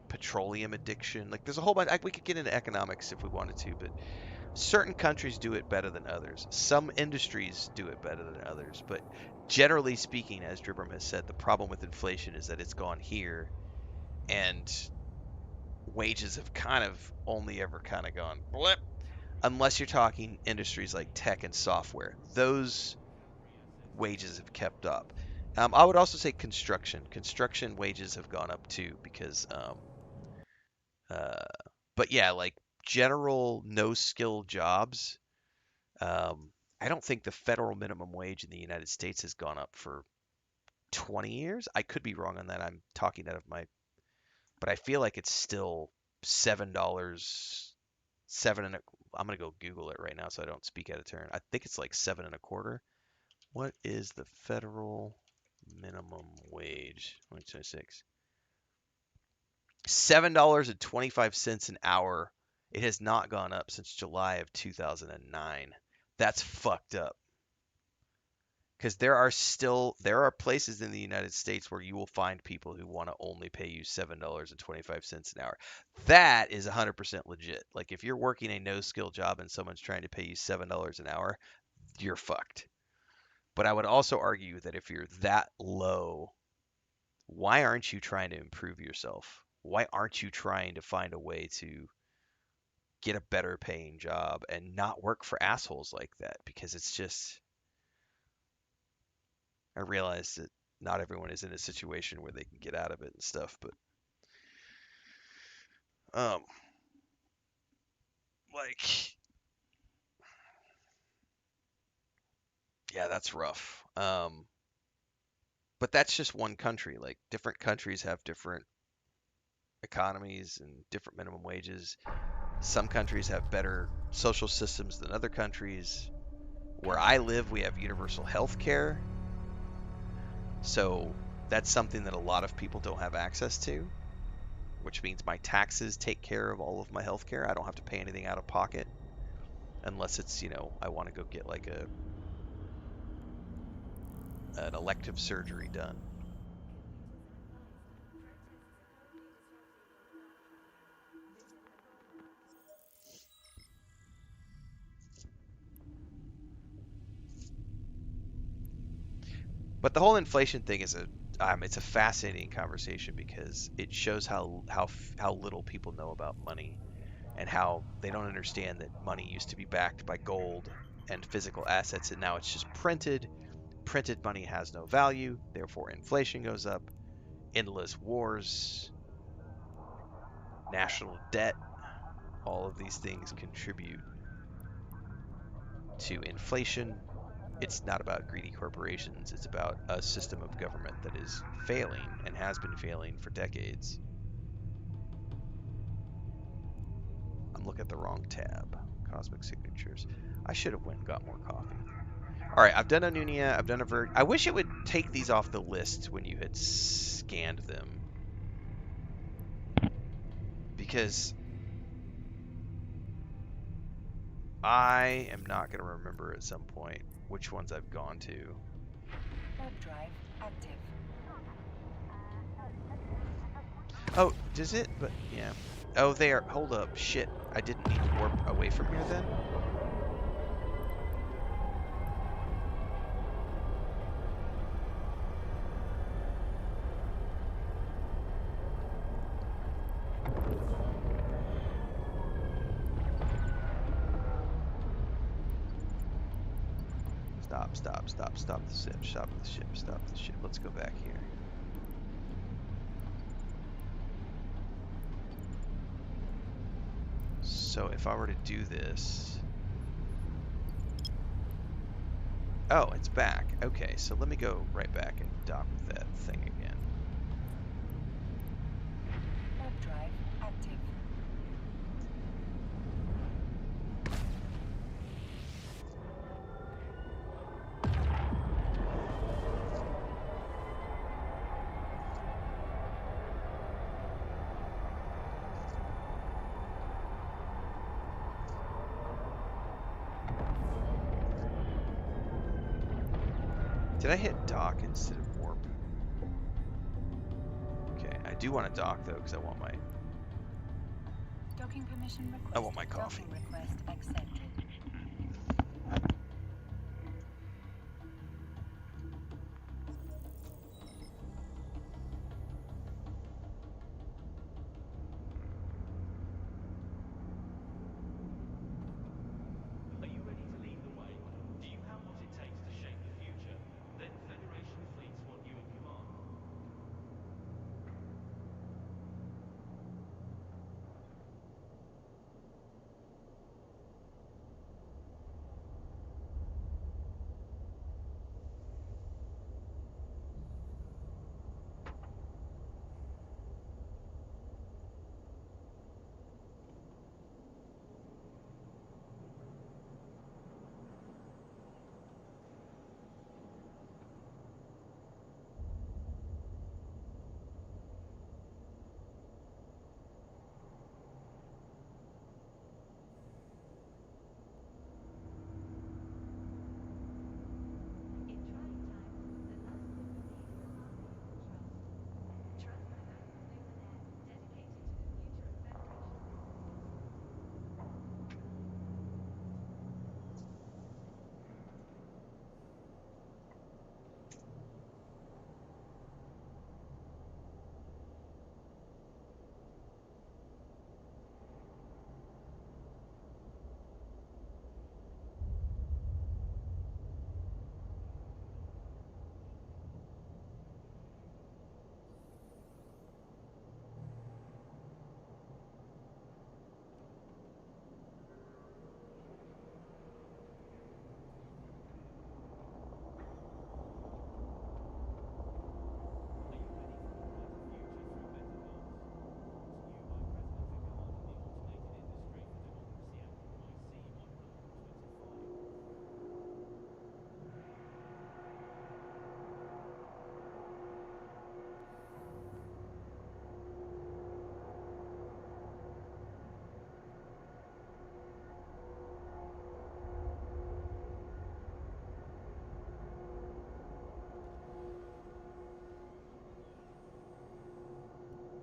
A: petroleum addiction. Like there's a whole bunch. We could get into economics if we wanted to, but certain countries do it better than others. Some industries do it better than others. But generally speaking, as Dribberm has said, the problem with inflation is that it's gone here, and wages have kind of only ever kind of gone blip, unless you're talking industries like tech and software. Those wages have kept up. I would also say construction. Construction wages have gone up too because, uh, but yeah, like general no skill jobs. Um, I don't think the federal minimum wage in the United States has gone up for 20 years. I could be wrong on that. I'm talking out of my, but I feel like it's still $7, seven and a, I'm gonna go Google it right now so I don't speak out of turn. I think it's like seven and a quarter. What is the federal minimum wage? 2026. $7.25 an hour. It has not gone up since July of 2009. That's fucked up. Because there are places in the United States where you will find people who want to only pay you $7.25 an hour. That is 100% legit. Like if you're working a no skill job and someone's trying to pay you $7 an hour, you're fucked. But I would also argue that if you're that low, why aren't you trying to improve yourself? Why aren't you trying to find a way to get a better paying job and not work for assholes like that? Because it's just, I realize that not everyone is in a situation where they can get out of it and stuff, but um like yeah, that's rough. But that's just one country. Like different countries have different economies and different minimum wages. Some countries have better social systems than other countries. Where I live, we have universal health care. So that's something that a lot of people don't have access to, which means my taxes take care of all of my health care. I don't have to pay anything out of pocket unless it's, I want to go get like an elective surgery done. But the whole inflation thing is it's a fascinating conversation because it shows how little people know about money and how they don't understand that money used to be backed by gold and physical assets and now it's just printed. Printed money has no value, therefore inflation goes up, endless wars, national debt, all of these things contribute to inflation. It's not about greedy corporations, it's about a system of government that is failing and has been failing for decades. I'm looking at the wrong tab. Cosmic signatures. I should have went and got more coffee. All right, I've done a Nunia. I've done a Ver. I wish it would take these off the list when you had scanned them, because I am not going to remember at some point which ones I've gone to.
C: Warp drive active.
A: Oh, does it? But yeah. Oh, there. Hold up. Shit. I didn't need to warp away from here then. Stop the ship. Let's go back here. So if I were to do this... Oh, it's back. Okay, so let me go right back and dock with that thing again.
C: Warp drive active.
A: Did I hit dock instead of warp? Okay, I do want to dock though because
C: Docking permission
A: I want
C: requested.
A: my coffee.
C: Docking request accepted.
E: Are you ready to lead the way? Do you have what it takes to shape the future? Then Federation fleets want you in command.
D: In trying times, the last thing we need is a party trust. Trust an open air dedicated to the future of Federation.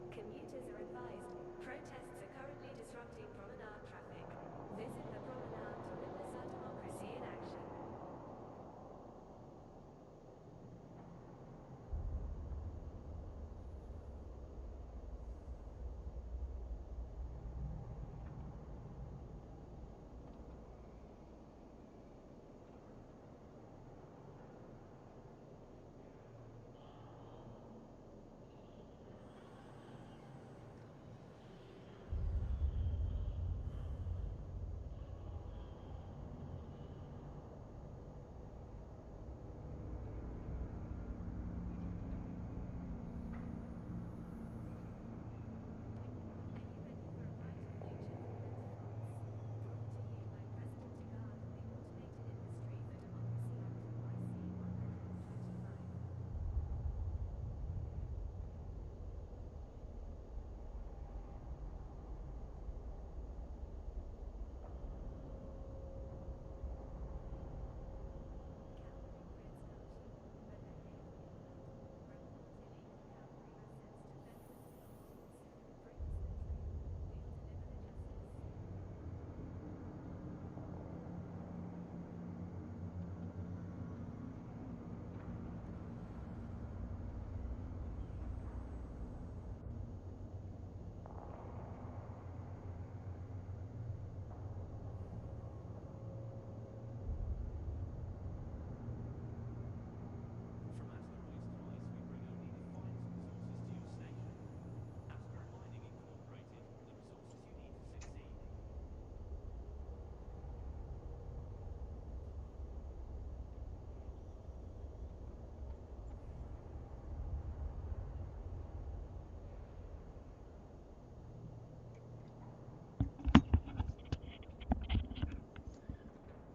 D: Commuters are advised, protests are currently disrupting promenade traffic. Visit the promenade to witness our democracy in action.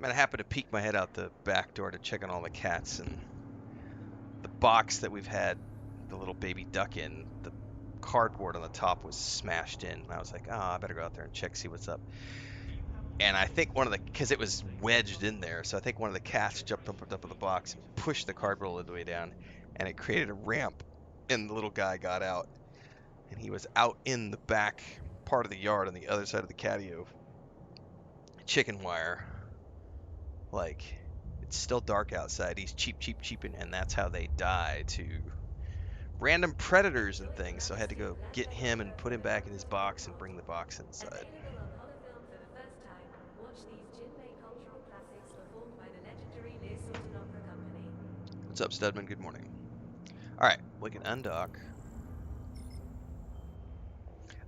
A: Man, I happened to peek my head out the back door to check on all the cats, and the box that we've had the little baby duck in, the cardboard on the top was smashed in. And I was like, I better go out there and check, see what's up. And I think one of the, because it was wedged in there, so I think one of the cats jumped up on the box and pushed the cardboard all the way down, and it created a ramp, and the little guy got out, and he was out in the back part of the yard on the other side of the catio, chicken wire. Like, it's still dark outside. He's cheeping, and that's how they die to random predators and things. So I had to go get him and put him back in his box and bring the box inside.
F: Available on holofilm for the first time, watch these Jinmei cultural classics performed by the legendary Le Sultan Opera Company.
A: What's up, Studman? Good morning. All right, we can undock.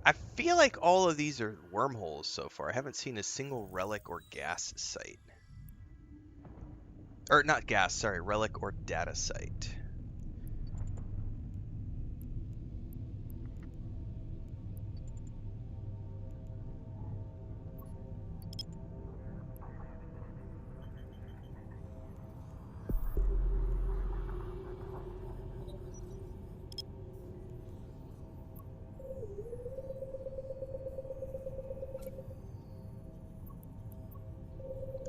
A: I feel like all of these are wormholes so far. I haven't seen a single relic or gas site. Or not gas, sorry, relic or data site.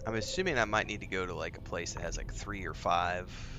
A: I'm assuming I might need to go to like a place that has like 3 or 5.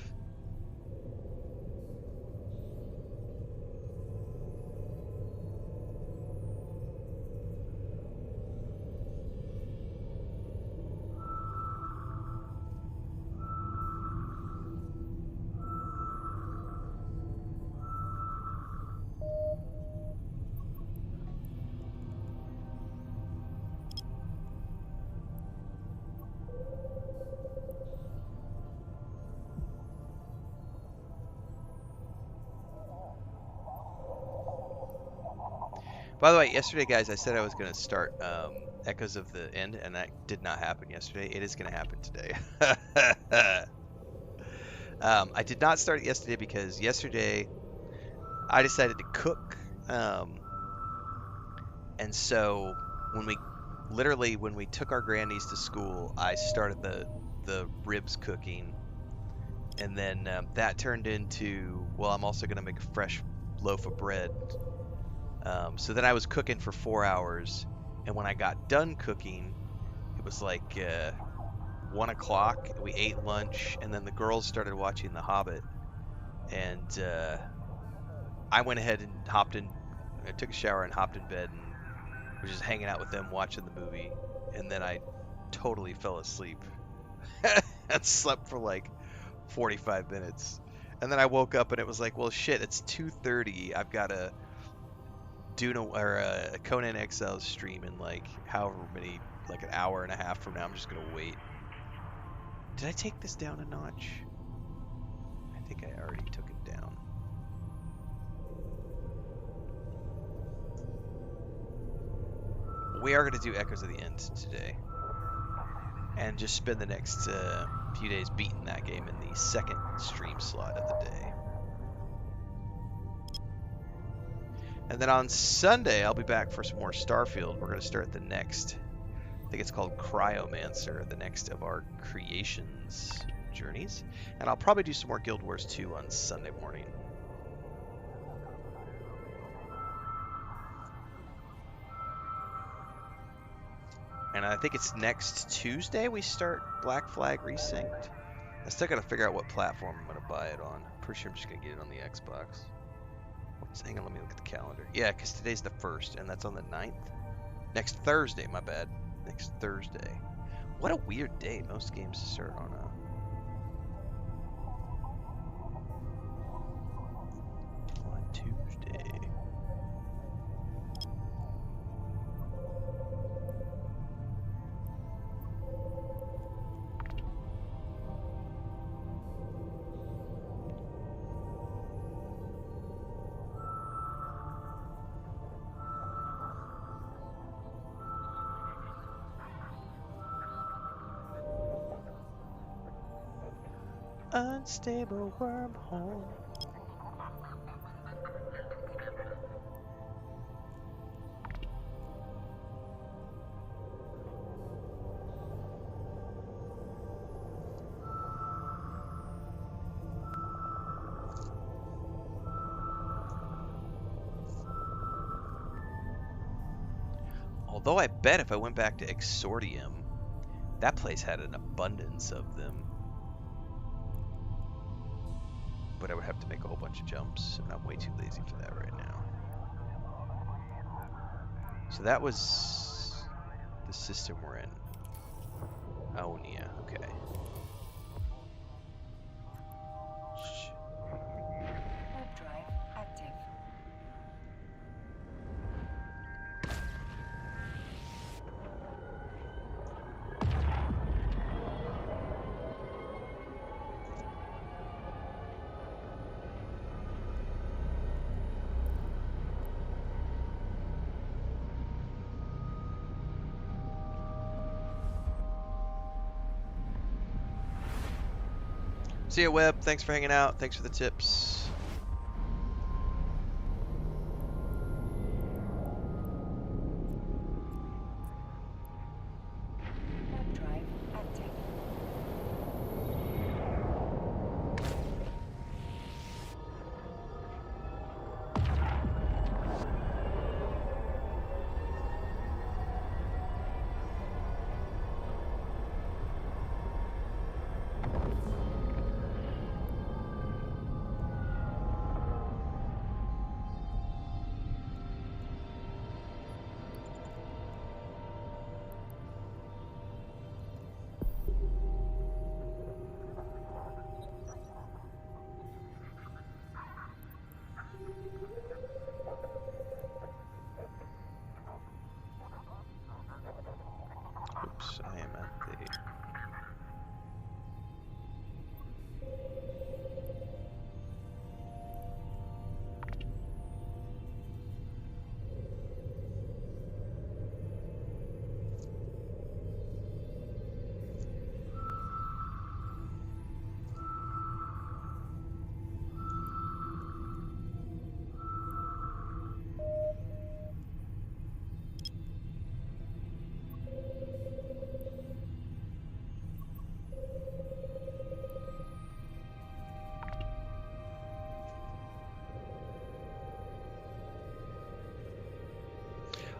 A: By the way, yesterday, guys, I said I was going to start Echoes of the End, and that did not happen yesterday. It is going to happen today. I did not start it yesterday because yesterday I decided to cook. And so when we took our grannies to school, I started the ribs cooking. And then that turned into, well, I'm also going to make a fresh loaf of bread. So then I was cooking for 4 hours, and when I got done cooking, it was like 1 o'clock. We ate lunch, and then the girls started watching The Hobbit, and I went ahead and hopped in. I took a shower and hopped in bed, and was just hanging out with them watching the movie, and then I totally fell asleep and slept for like 45 minutes, and then I woke up and it was like, well, shit, it's 2:30. I've got to a Conan Exiles stream in like however many, like an hour and a half from now. I'm just gonna wait. Did I take this down a notch? I think I already took it down. We are gonna do Echoes of the End today, and just spend the next few days beating that game in the second stream slot of the day. And then on Sunday, I'll be back for some more Starfield. We're going to start the next, I think it's called Cryomancer, the next of our creations journeys. And I'll probably do some more Guild Wars 2 on Sunday morning. And I think it's next Tuesday we start Black Flag Resynced. I still got to figure out what platform I'm going to buy it on. Pretty sure I'm just going to get it on the Xbox. Hang on, let me look at the calendar. Yeah, because today's the 1st, and that's on the 9th. Next Thursday, my bad. Next Thursday. What a weird day. Most games start on Tuesday. Unstable wormhole. Although I bet if I went back to Exordium, that place had an abundance of them. But I would have to make a whole bunch of jumps, and I'm way too lazy for that right now. So that was the system we're in. Aonia, okay.
C: Warp drive active.
A: See ya, Webb. Thanks for hanging out. Thanks for the tips.
C: Warp drive active.
A: Oops, I am at the...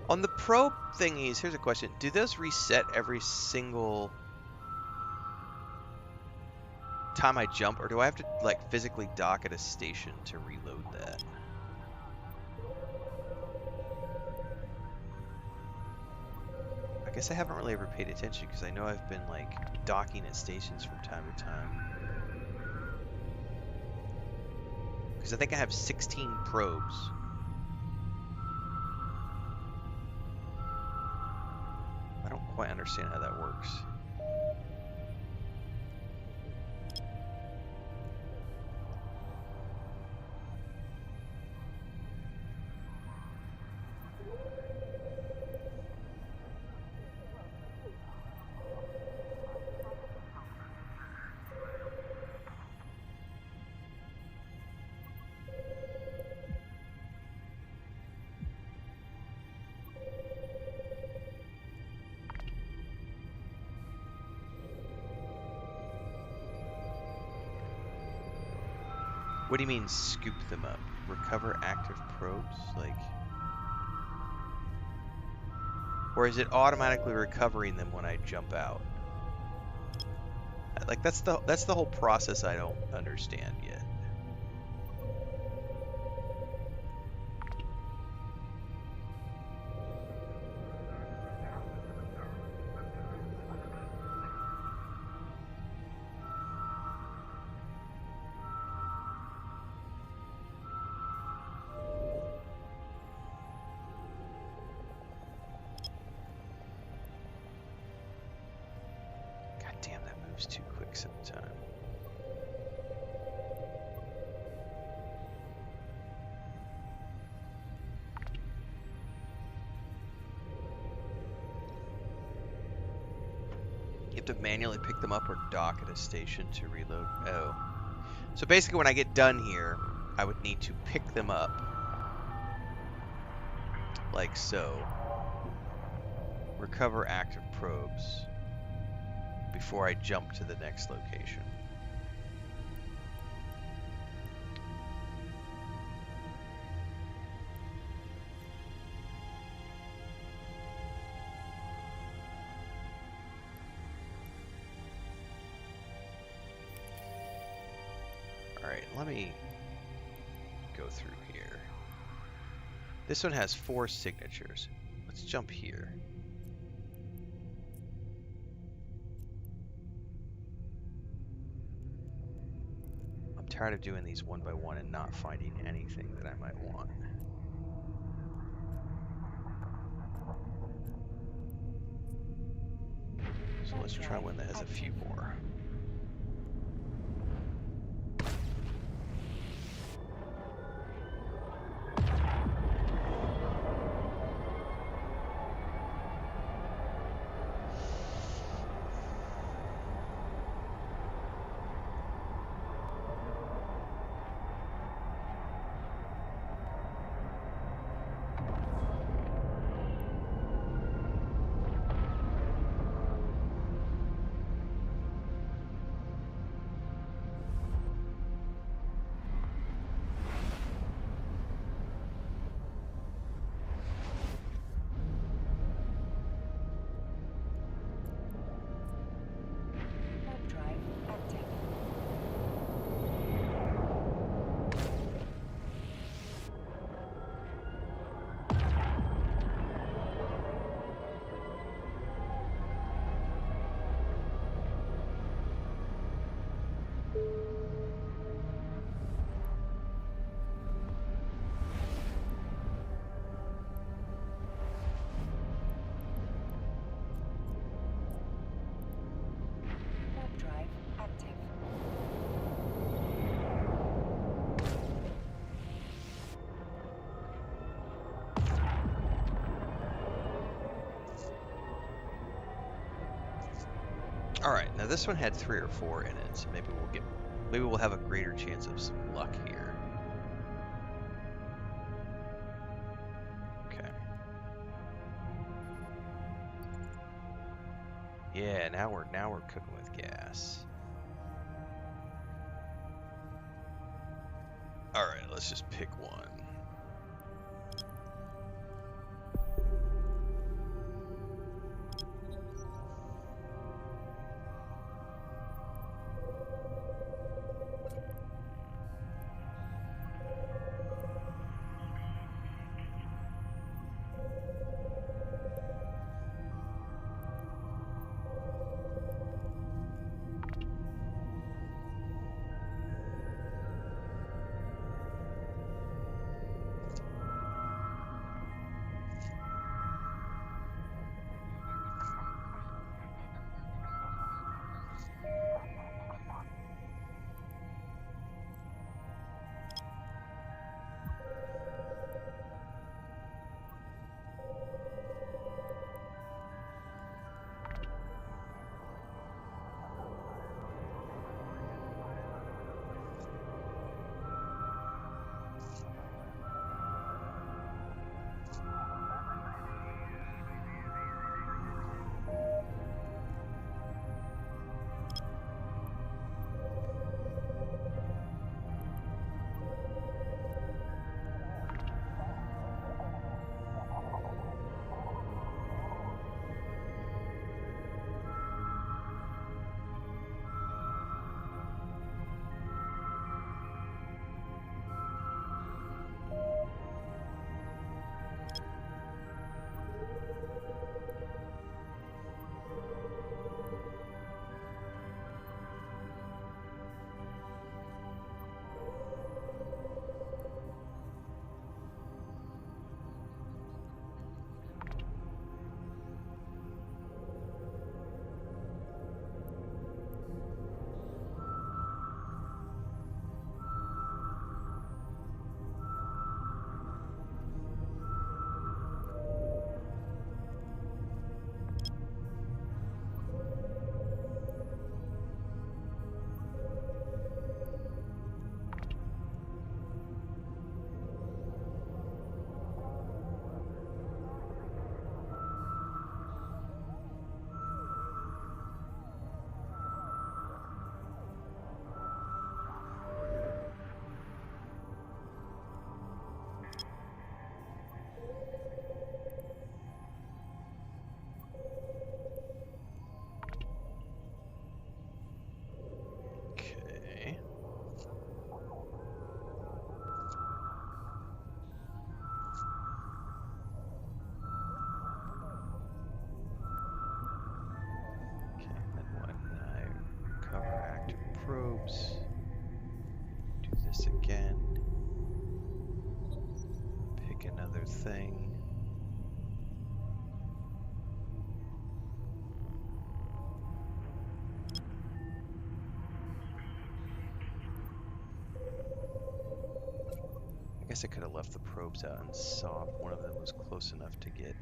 A: On the probe thingies, here's a question. Do those reset every single time I jump, or do I have to like physically dock at a station to reload that? I guess I haven't really ever paid attention because I know I've been like docking at stations from time to time. Because I think I have 16 probes. I don't quite understand how that works. What do you mean scoop them up? Recover active probes? Like... Or is it automatically recovering them when I jump out? Like that's the whole process I don't understand yet. God damn, that moves too quick sometimes. You have to manually pick them up or dock at a station to reload. Oh. So basically when I get done here, I would need to pick them up. Like so. Recover active probes before I jump to the next location. Alright, let me go through here. This one has 4 signatures. Let's jump here. I'm tired of doing these one by one and not finding anything that I might want. So let's try one that has a few more.
C: Web drive active. Web drive active.
A: Alright, now this one had 3 or 4 in it, so maybe we'll have a greater chance of some luck here. Okay. Yeah, now we're cooking with gas. Alright, let's just pick one. probes. Do this again. Pick another thing. I guess I could have left the probes out and saw if one of them was close enough to get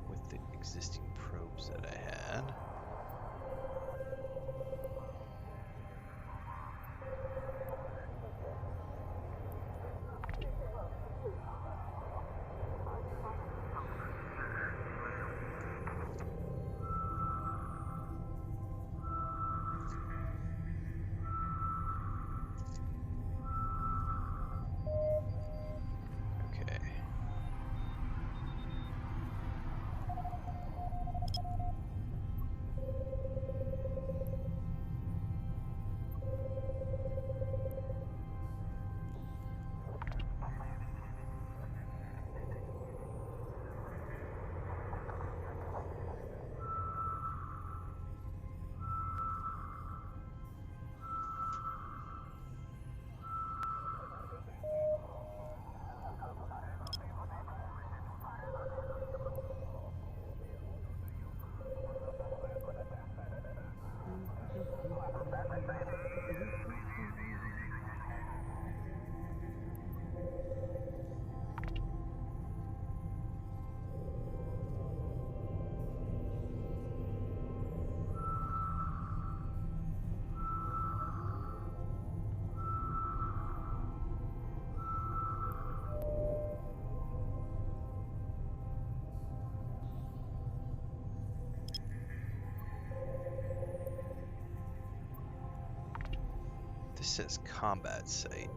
A: with the existing probes that I had. Okay. This says combat site.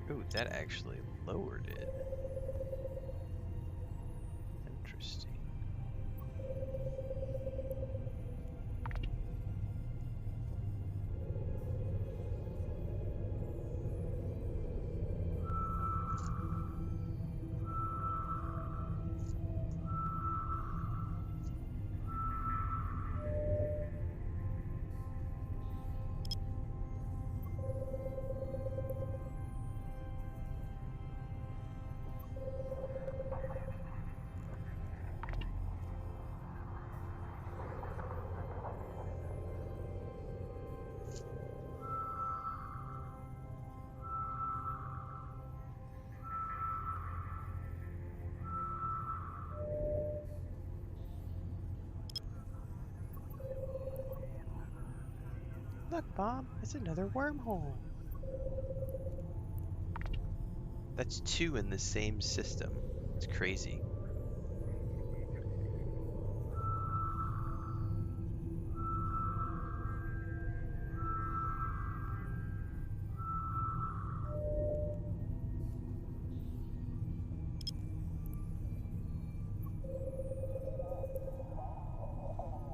A: Ooh, that actually lowered it. Interesting. Look, Bob, it's another wormhole. That's two in the same system. It's crazy.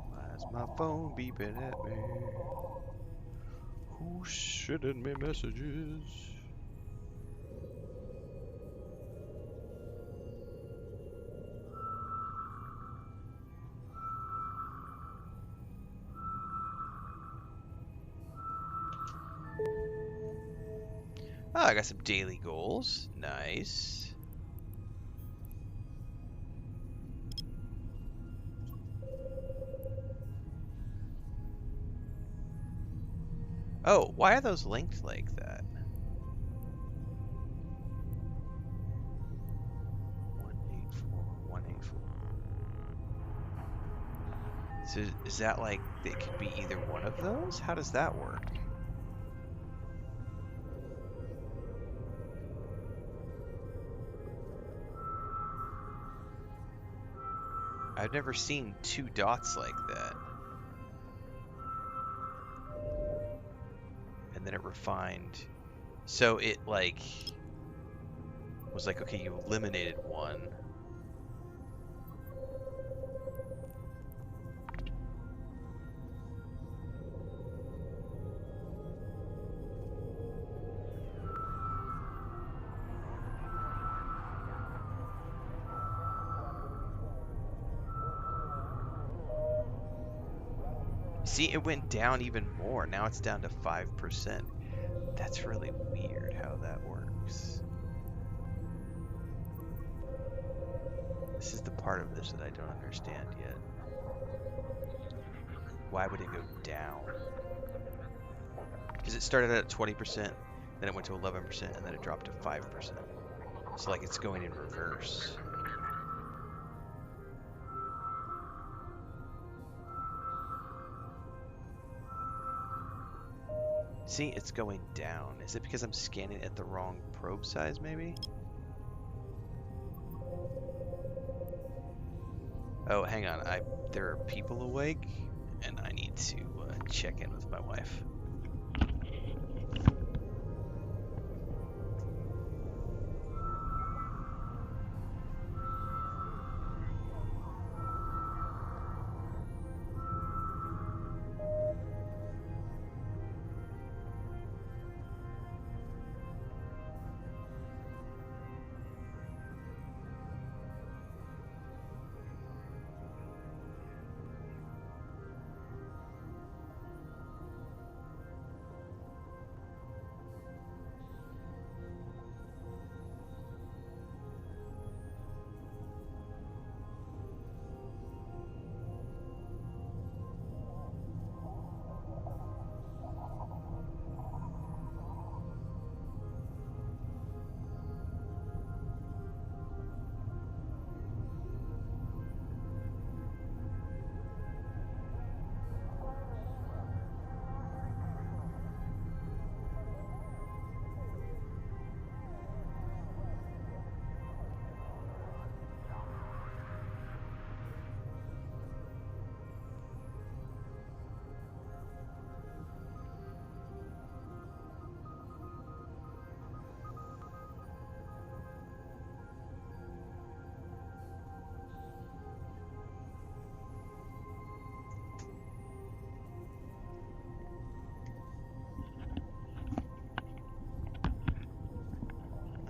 A: Why's my phone beeping at me? Who's sending me messages? Oh, I got some daily goals. Nice. Oh, why are those linked like that? 184, 184. So is that like it could be either one of those? How does that work? I've never seen two dots like that. And then it refined. So it like was like, okay, you eliminated one. See, it went down even more. Now it's down to 5%. That's really weird how that works. This is the part of this that I don't understand yet. Why would it go down? Because it started at 20%, then it went to 11%, and then it dropped to 5%. So like it's going in reverse. See, it's going down. Is it because I'm scanning at the wrong probe size, maybe? Oh, hang on. There are people awake, and I need to check in with my wife.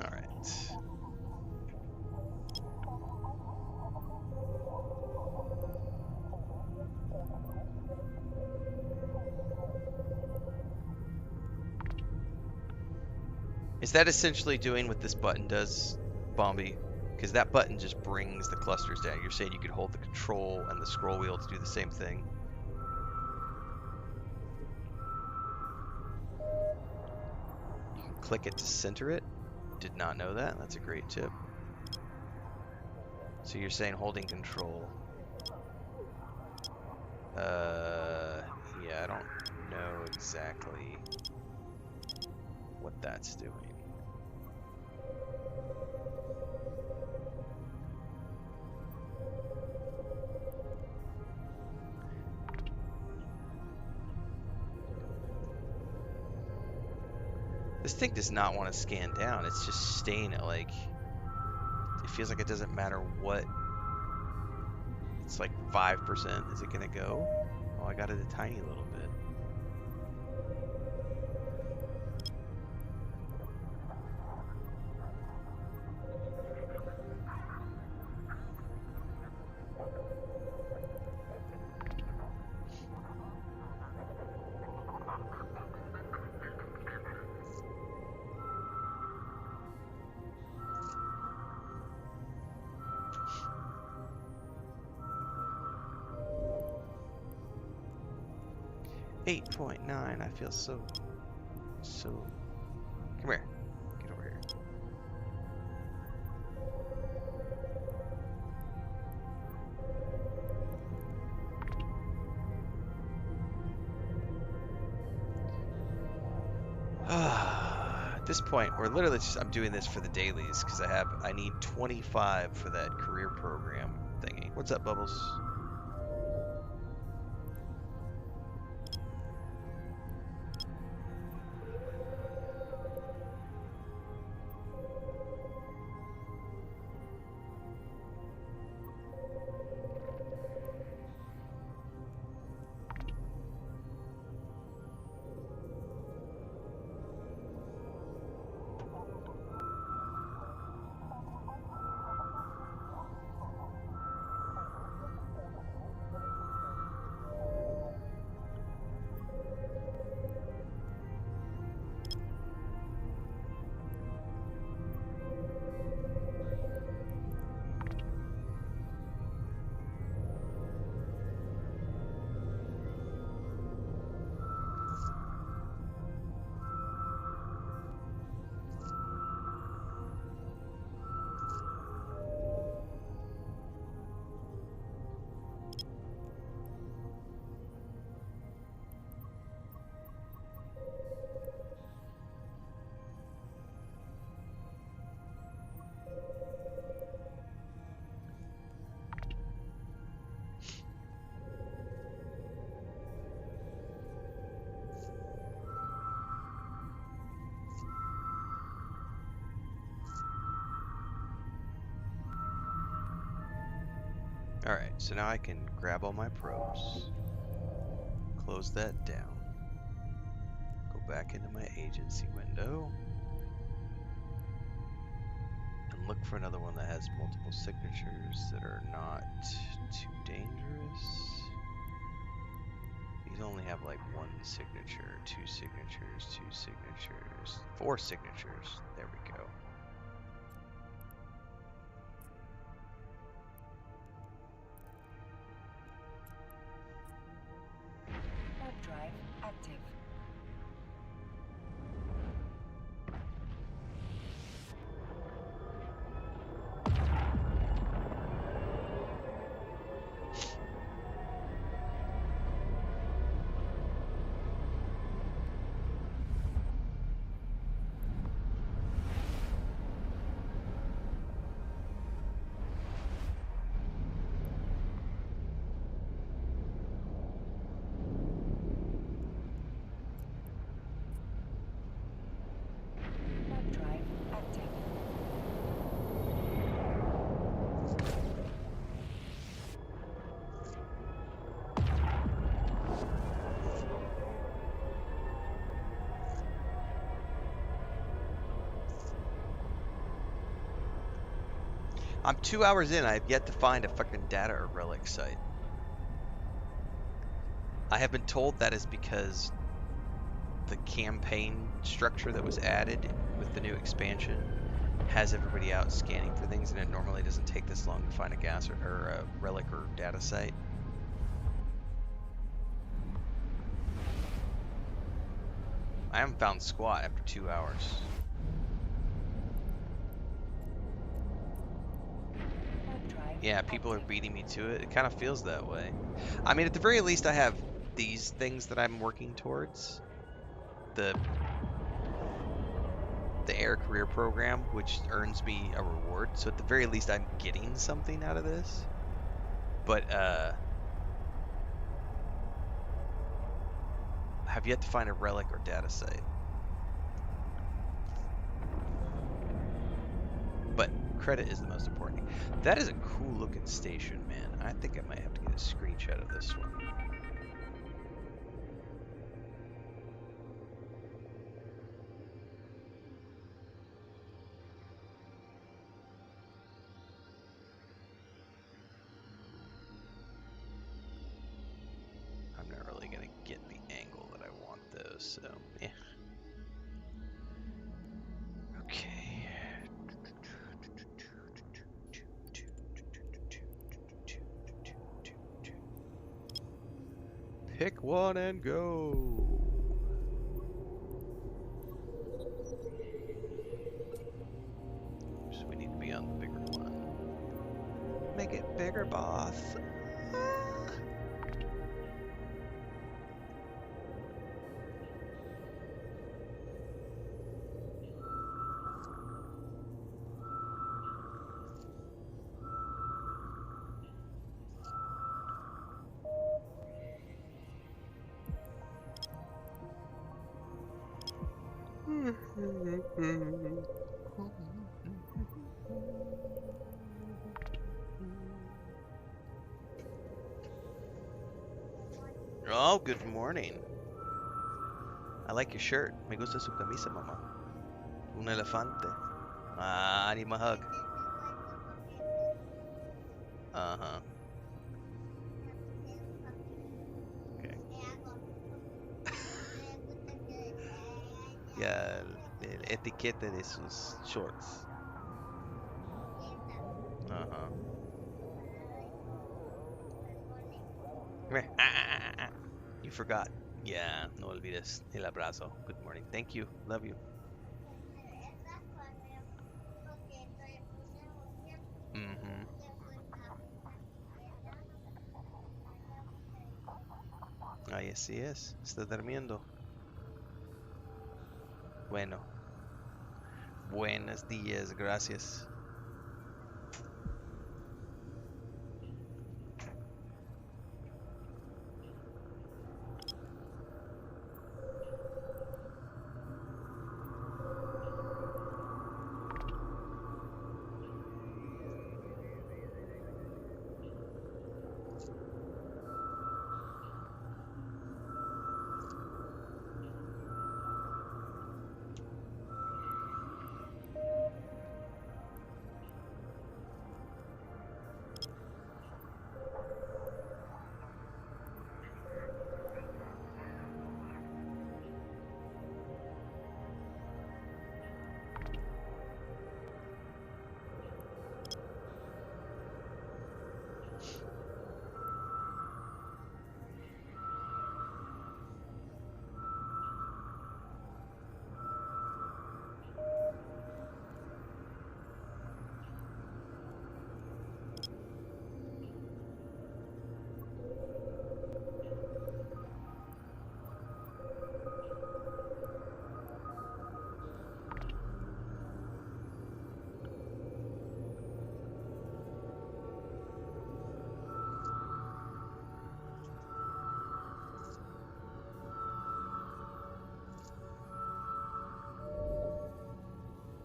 A: All right. Is that essentially doing what this button does, Bombi? Because that button just brings the clusters down. You're saying you could hold the control and the scroll wheel to do the same thing? You can click it to center it? Did not know that. That's a great tip. So you're saying holding control. Yeah, I don't know exactly what that's doing. This thing does not want to scan down. It's just staying at like, it feels like it doesn't matter what. It's like 5%. Is it gonna go? Oh, I got it a tiny little bit. 8.9. I feel so. Come here. Get over here. At this point, we're literally just, I'm doing this for the dailies because I need 25 for that career program thingy. What's up, Bubbles? Alright, so now I can grab all my probes, close that down, go back into my agency window, and look for another one that has multiple signatures that are not too dangerous. These only have like one signature, two signatures, four signatures. There we go.
C: Web drive active. Web drive active.
A: I'm 2 hours in. I have yet to find a fucking data or relic site. I have been told that is because the campaign structure that was added with the new expansion has everybody out scanning for things, and it normally doesn't take this long to find a gas or a relic or data site. I haven't found squat after 2 hours.
C: Web drive
A: Yeah, people are
C: active.
A: beating me to it. It kind of feels that way. I mean, at the very least, I have these things that I'm working towards. The air career program, which earns me a reward. So at the very least, I'm getting something out of this. But I have yet to find a relic or data site. But credit is the most important thing. That is a cool looking station, man. I think I might have to get a screenshot of this one. I'm not really gonna get the angle that I want though, so yeah. Okay. Pick one and go. Oops, we need to be on the bigger one. Make it bigger, boss. Oh, good morning. I like your shirt. Me gusta su camisa, mamá. Un elefante. Ah, I need my hug. Uh-huh. Okay. Ya, el etiquete de sus shorts. Uh-huh. You forgot. Yeah, no olvides el abrazo. Good morning. Thank you. Love you. Mm-hmm. Ay, así es. Está durmiendo. Bueno. Buenos días. Gracias.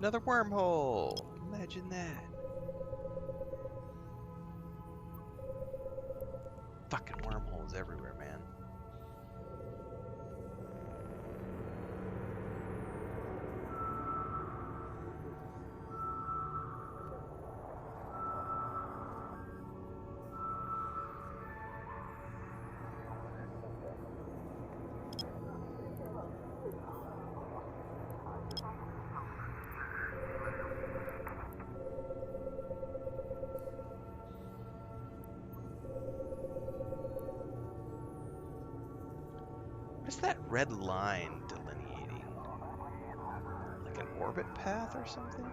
A: Another wormhole. Imagine that. Fucking wormholes everywhere, man. What is that red line delineating? Like an orbit path or something?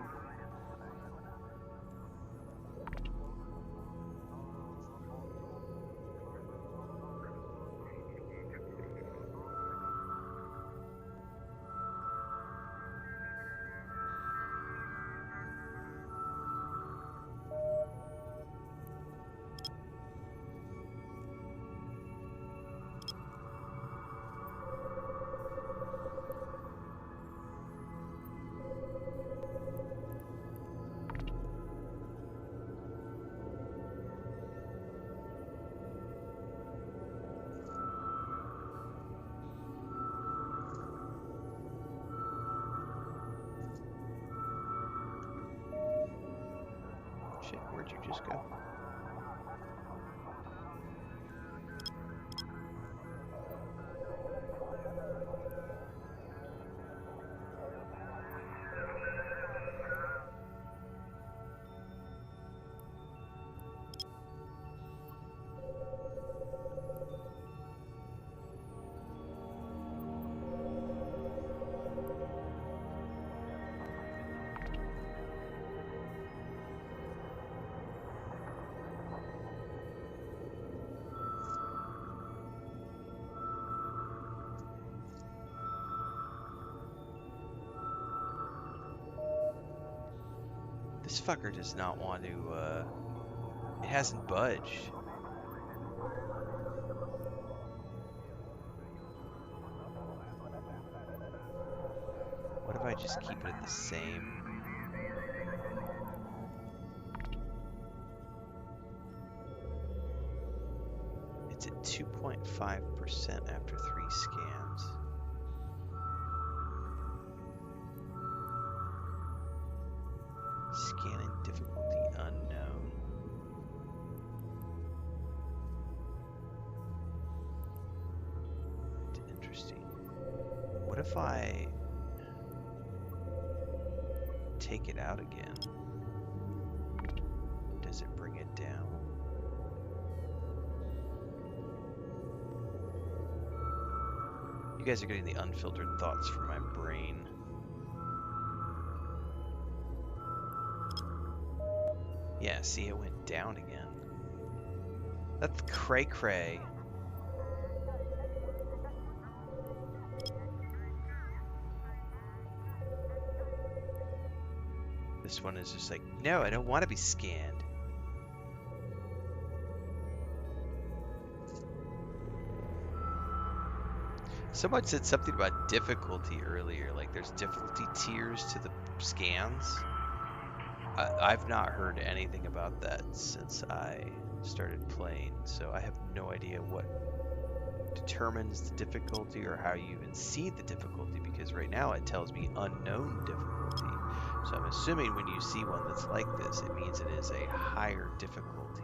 A: Shit, where'd you just go? This fucker does not want to, it hasn't budged. What if I just keep it at the same? It's at 2.5% after 3 scans. Scanning difficulty unknown. Interesting. What if I take it out again? Does it bring it down? You guys are getting the unfiltered thoughts from my brain. Yeah, see, it went down again. That's cray cray. This one is just like, no, I don't want to be scanned. Someone said something about difficulty earlier, like there's difficulty tiers to the scans. I've not heard anything about that since I started playing, so I have no idea what determines the difficulty or how you even see the difficulty, because right now it tells me unknown difficulty. So I'm assuming when you see one that's like this, it means it is a higher difficulty.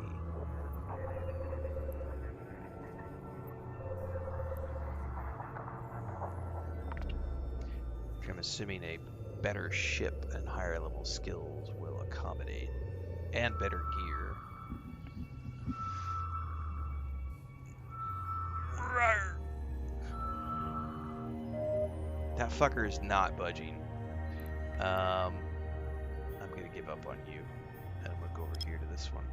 A: I'm assuming a better ship and higher level skills will accommodate, and better gear. That fucker is not budging. I'm gonna give up on you, and I'm gonna go over here to this one.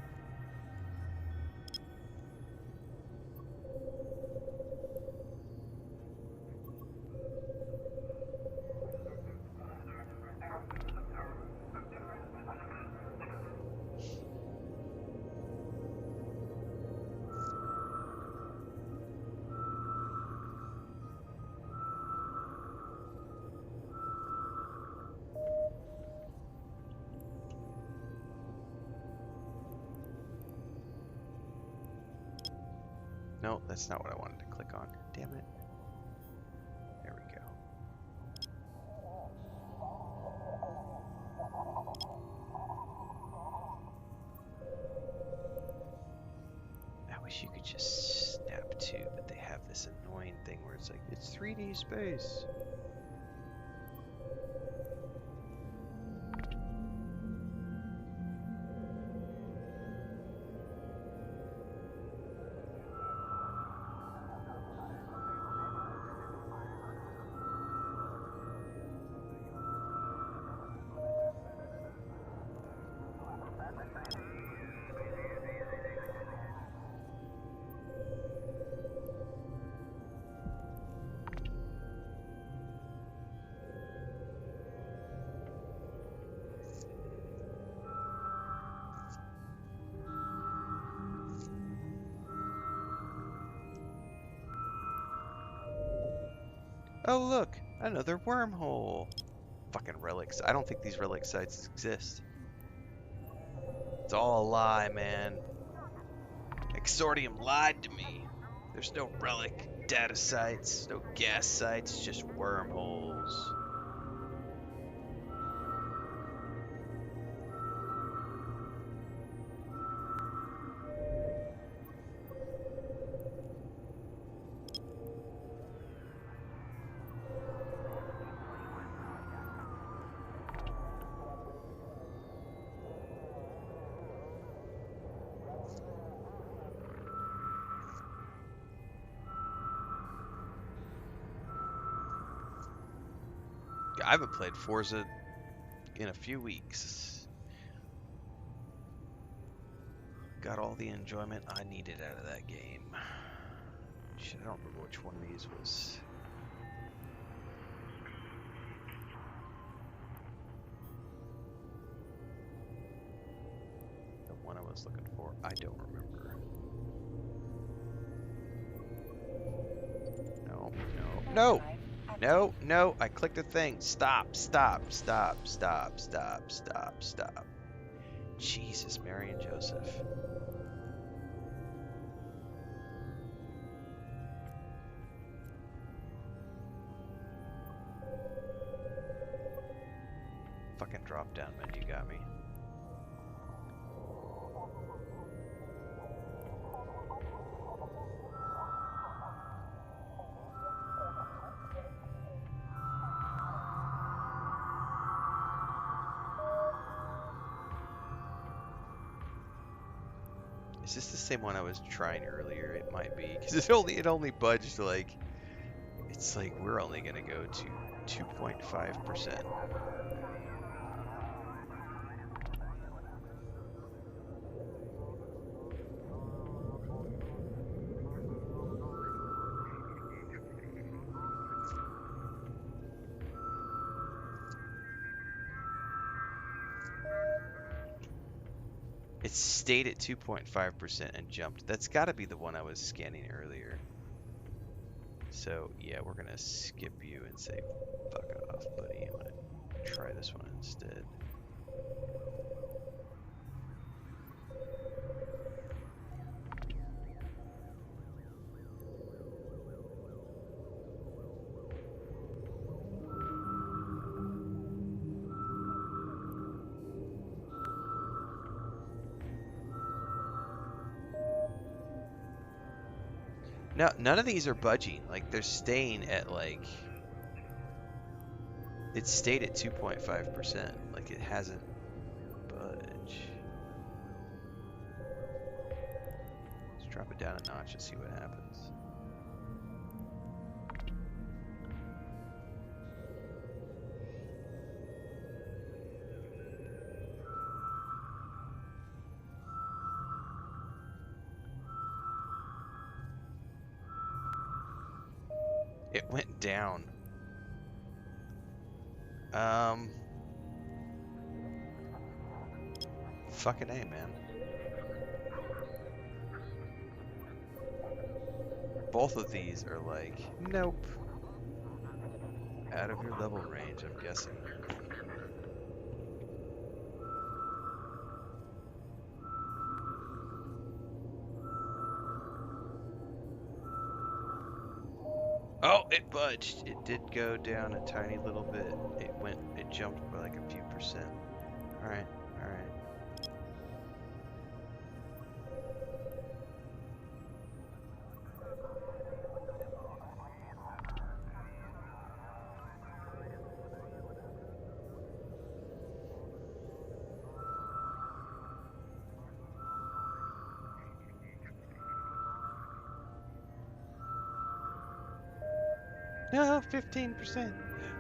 A: No, that's not what I wanted to click on. Damn it. There we go. I wish you could just snap to, but they have this annoying thing where it's like, it's 3D space. Oh look, another wormhole. Fucking relics. I don't think these relic sites exist. It's all a lie, man. Exordium lied to me. There's no relic data sites, no gas sites, just wormholes. I haven't played Forza in a few weeks. Got all the enjoyment I needed out of that game. Shit, I don't remember which one of these was. was looking for? I don't remember. No, no, no!
C: Drive active.
A: No, no, I clicked the thing. Stop, stop, stop, stop, stop, stop, stop. Jesus, Mary and Joseph. Fucking drop down menu got me. Is this the same one I was trying earlier? It might be, because it only budged like, it's like we're only gonna go to 2.5%. It stayed at 2.5% and jumped. That's got to be the one I was scanning earlier. So yeah, we're gonna skip you and say fuck off, buddy. I'm gonna try this one instead. No, none of these are budging. Like they're staying at like, it stayed at 2.5%. Like it hasn't budged. Let's drop it down a notch and see what happens. It went down. Fucking A, man. Both of these are like, nope. Out of your level range, I'm guessing. Oh, it budged. It did go down a tiny little bit. It jumped by like a few percent. Alright, alright. No, 15%.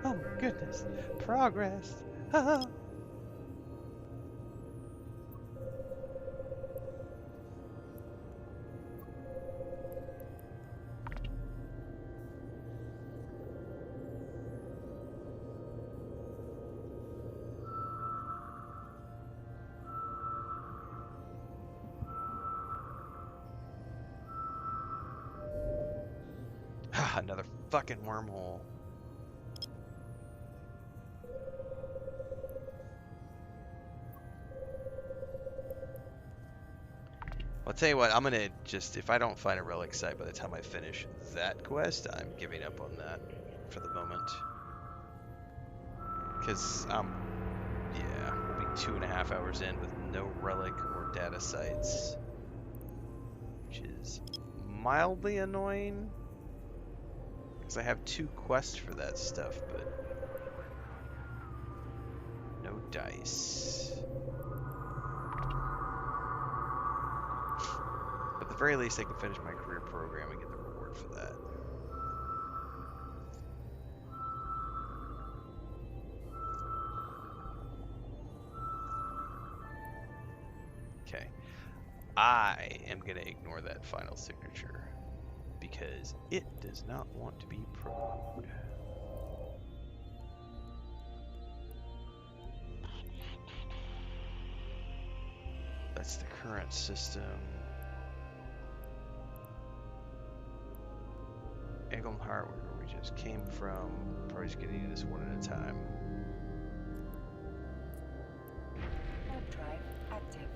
A: Oh my goodness. Progress. Another fucking wormhole. I'll tell you what, I'm gonna just, if I don't find a relic site by the time I finish that quest, I'm giving up on that for the moment. Because, yeah, we'll be 2.5 hours in with no relic or data sites. Which is mildly annoying. Because I have 2 quests for that stuff, but no dice. But at the very least, I can finish my career program and get the reward for that. Okay. I am going to ignore that final signature because it does not want to be probed. That's the Current system. Eglin Hardware, where we just came from. Probably just gonna do this one at a time.
C: Warp drive active.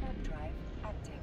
C: Warp drive active.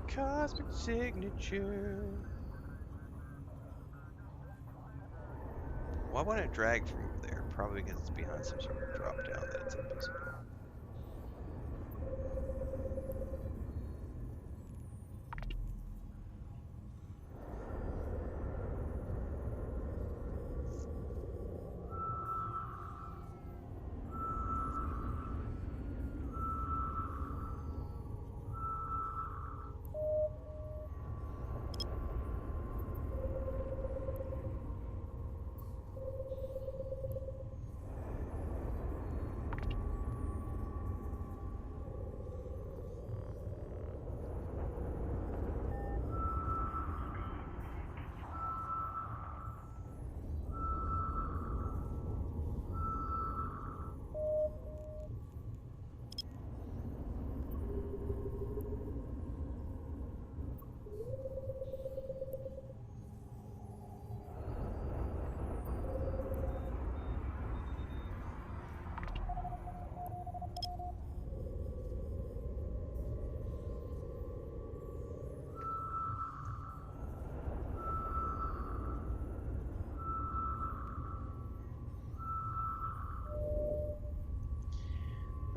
A: Cosmic signature. Why wouldn't it drag from over there? Probably because it's behind some sort of drop down that it's invisible.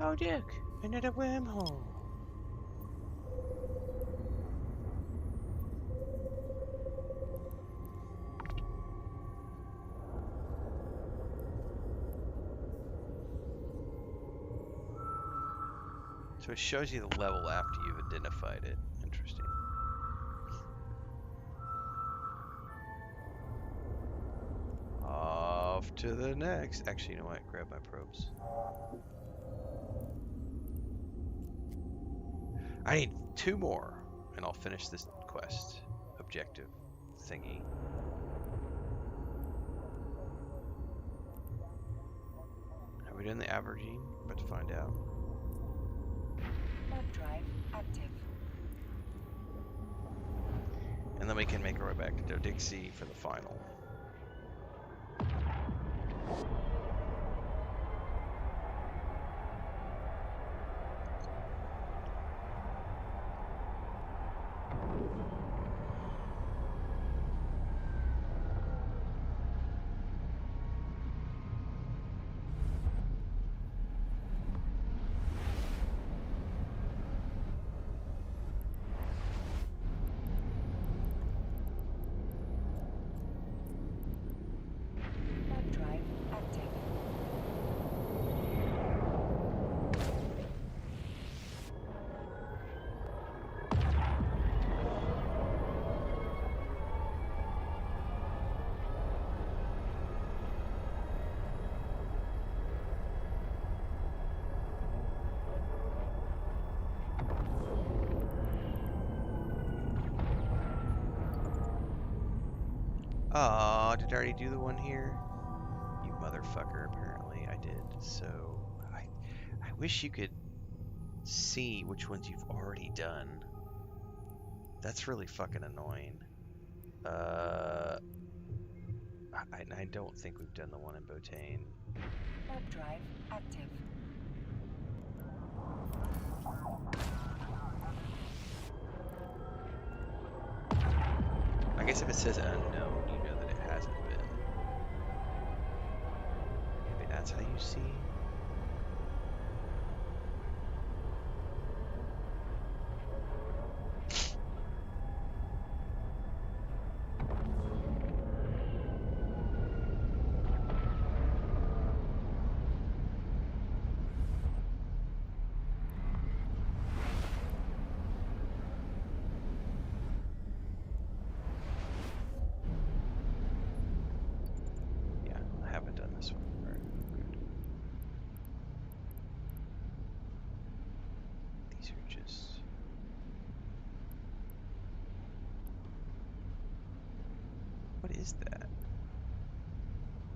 A: Oh, Dick, another wormhole. So it shows you the level after you've identified it. Interesting. Off to the next. Actually, you know what? Grab my probes. I need 2 more, and I'll finish this quest objective thingy. Have we done the Aberdeen? About to find out.
C: Warp drive active.
A: And then we can make our way back to Dodixie for the final. Oh, did I already do the one here? You motherfucker, apparently I did. So, I wish you could see which ones you've already done. That's really fucking annoying. I don't think we've done the one in Botane.
C: Warp drive active.
A: I guess if it says unknown, you know that it hasn't been. Maybe that's how you see. Yeah, I haven't done this one. All right, good. These are just. What is that?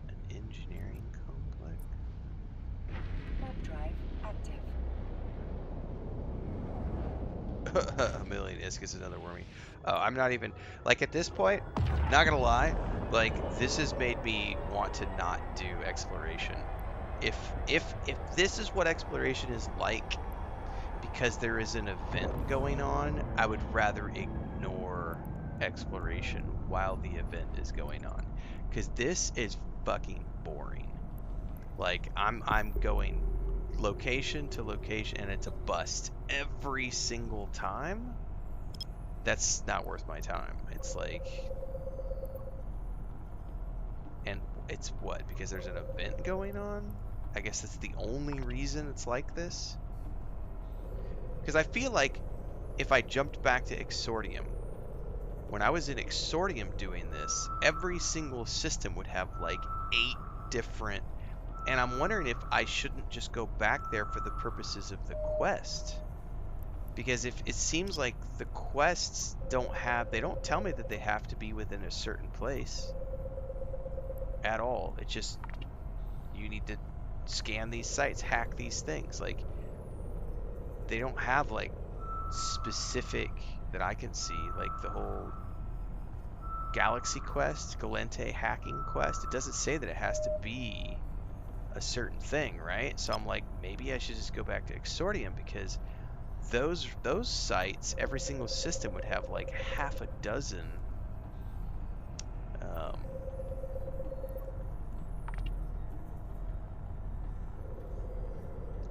A: An engineering complex?
C: Warp drive active.
A: A million Iscus, another wormy. Oh, I'm not even like at this point. Not gonna lie, like this has made me want to not do exploration. If this is what exploration is like, because there is an event going on, I would rather ignore exploration while the event is going on, because this is fucking boring. Like I'm going location to location and it's a bust every single time. That's not worth my time. It's like, and it's what? Because there's an event going on? I guess that's the only reason it's like this. Because I feel like if I jumped back to Exordium, when I was in Exordium doing this, every single system would have like 8 different. And I'm wondering if I shouldn't just go back there for the purposes of the quest. Because if it seems like the quests they don't tell me that they have to be within a certain place at all. It's just, you need to scan these sites, hack these things. Like, they don't have like specific that I can see, like the whole Galaxy quest, Galente hacking quest. It doesn't say that it has to be a certain thing, right? So I'm like, maybe I should just go back to Exordium, because those sites, every single system would have like half a dozen um,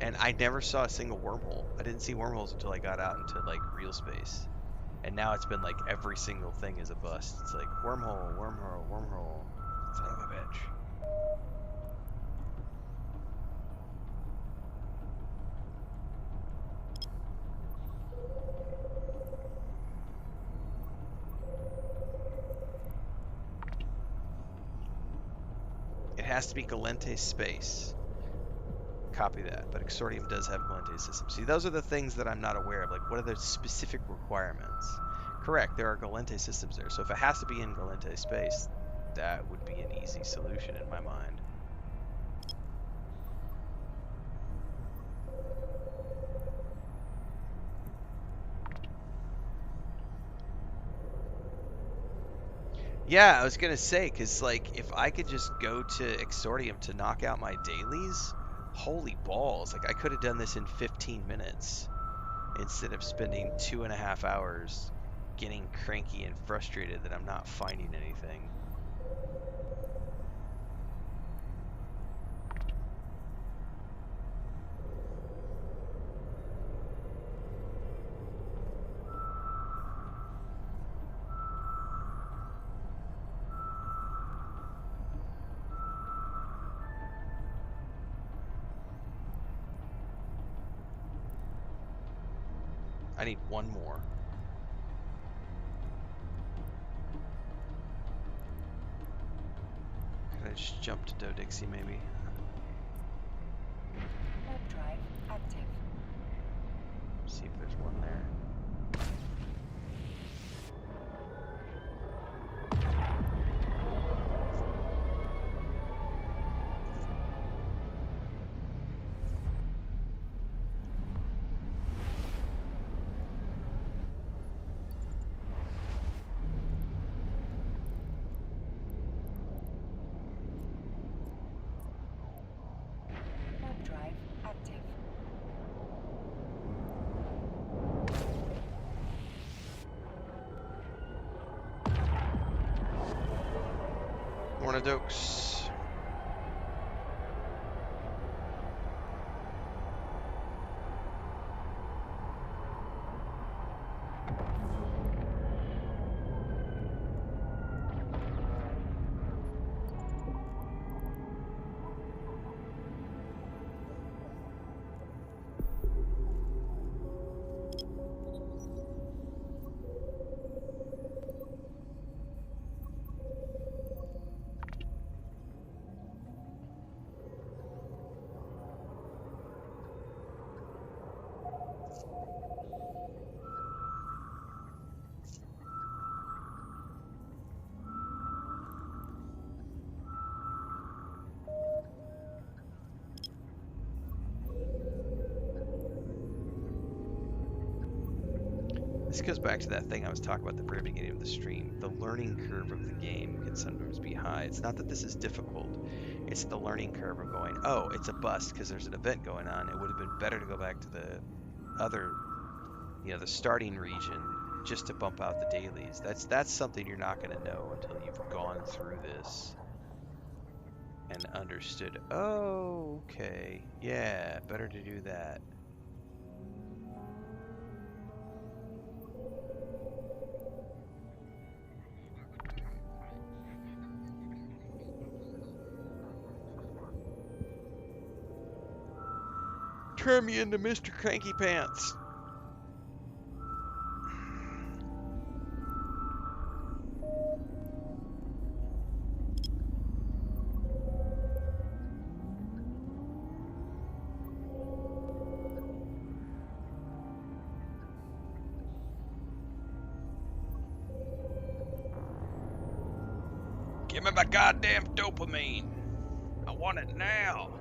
A: and I never saw a single wormhole. I didn't see wormholes until I got out into like real space. And now it's been like every single thing is a bust. It's like wormhole, wormhole, wormhole. Son of a bitch. It has to be Galente space. Copy that. But Exordium does have Galente systems. See, those are the things that I'm not aware of. Like, what are the specific requirements? Correct, there are Galente systems there. So if it has to be in Galente space, that would be an easy solution in my mind. Yeah, I was gonna say, cause like if I could just go to Exordium to knock out my dailies, holy balls! Like I could have done this in 15 minutes instead of spending 2.5 hours getting cranky and frustrated that I'm not finding anything. I need one more. Could I just jump to Dodixie maybe?
C: Warp drive active.
A: See if there's one there. one of Dokes. This goes back to that thing I was talking about at the very beginning of the stream. The learning curve of the game can sometimes be high. It's not that this is difficult. It's the learning curve of going, oh, it's a bust because there's an event going on. It would have been better to go back to the other, the starting region just to bump out the dailies. That's something you're not going to know until you've gone through this and understood, oh, okay, yeah, better to do that. Turn me into Mr. Cranky Pants. Give me my goddamn dopamine. I want it now.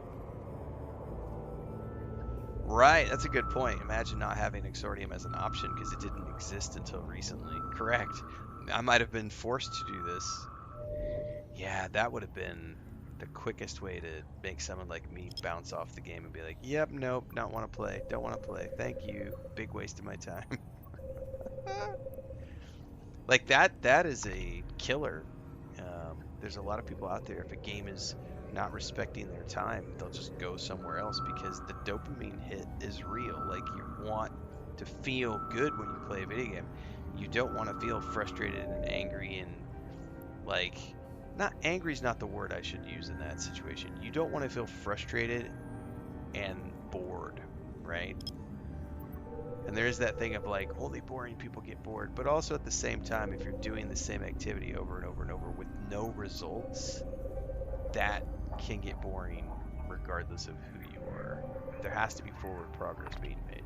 A: Right, that's a good point. Imagine not having Exordium as an option because it didn't exist until recently. Correct. I might have been forced to do this. Yeah, that would have been the quickest way to make someone like me bounce off the game and be like, yep, nope, don't want to play, don't want to play, thank you, big waste of my time. Like that is a killer. There's a lot of people out there, if a game is not respecting their time, they'll just go somewhere else because the dopamine hit is real. Like, you want to feel good when you play a video game. You don't want to feel frustrated and angry and, like, not angry is not the word I should use in that situation. You don't want to feel frustrated and bored, right? And there is that thing of like, only boring people get bored. But also at the same time, if you're doing the same activity over and over and over with no results, that can get boring regardless of who you are. There has to be forward progress being made.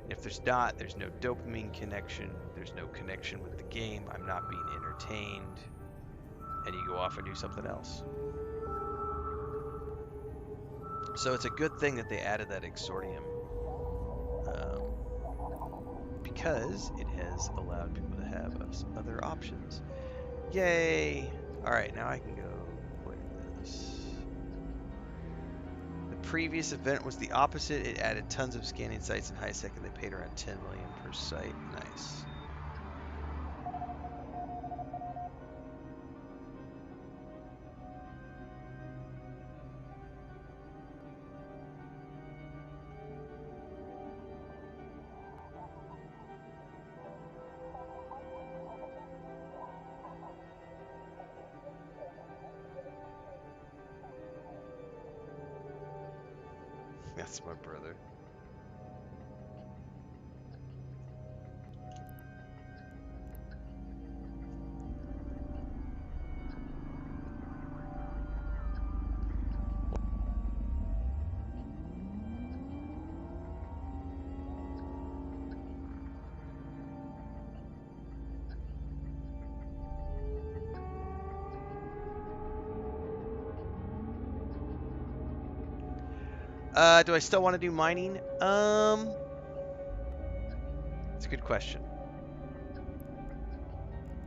A: If there's not, there's no dopamine connection, there's no connection with the game, I'm not being entertained, and you go off and do something else. So it's a good thing that they added that Exordium. Because it has allowed people to have other options. Yay! Alright, now I can go play this. The previous event was the opposite. It added tons of scanning sites in high sec and they paid around 10 million per site. Nice. That's my brother. Do I still want to do mining? It's a good question.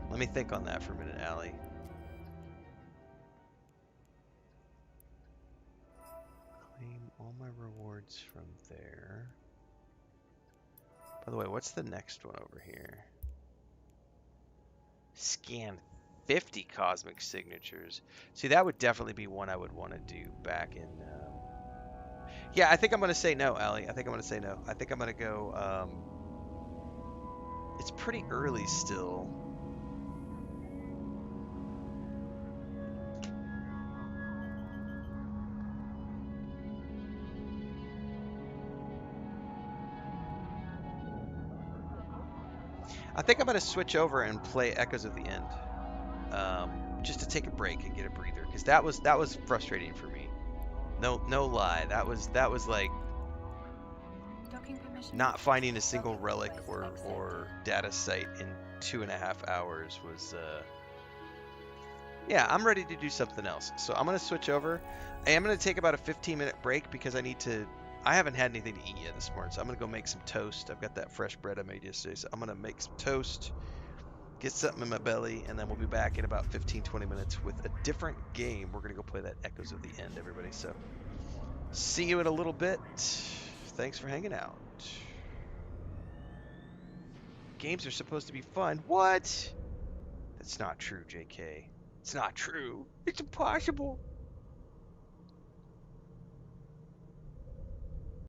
A: Let me think on that for a minute, Allie. Claim all my rewards from there. By the way, what's the next one over here? Scan 50 cosmic signatures. See, that would definitely be one I would want to do back in. Yeah, I think I'm gonna say no, Allie. I think I'm gonna say no. I think I'm gonna go. It's pretty early still. I think I'm gonna switch over and play Echoes of the End, just to take a break and get a breather, because that was frustrating for me. No lie, that was like
C: Docking permission.
A: not finding a single
C: Docking
A: relic
C: request
A: or
C: accepted.
A: data site in 2.5 hours was yeah, I'm ready to do something else. So I'm gonna switch over. I am gonna take about a 15-minute break because I haven't had anything to eat yet this morning, so I'm gonna go make some toast. I've got that fresh bread I made yesterday, so I'm gonna make some toast, get something in my belly, and then we'll be back in about 15-20 minutes with a different game. We're gonna go play that Echoes of the End, everybody. So see you in a little bit. Thanks for hanging out. Games are supposed to be fun. What? That's not true, JK. It's not true. It's impossible.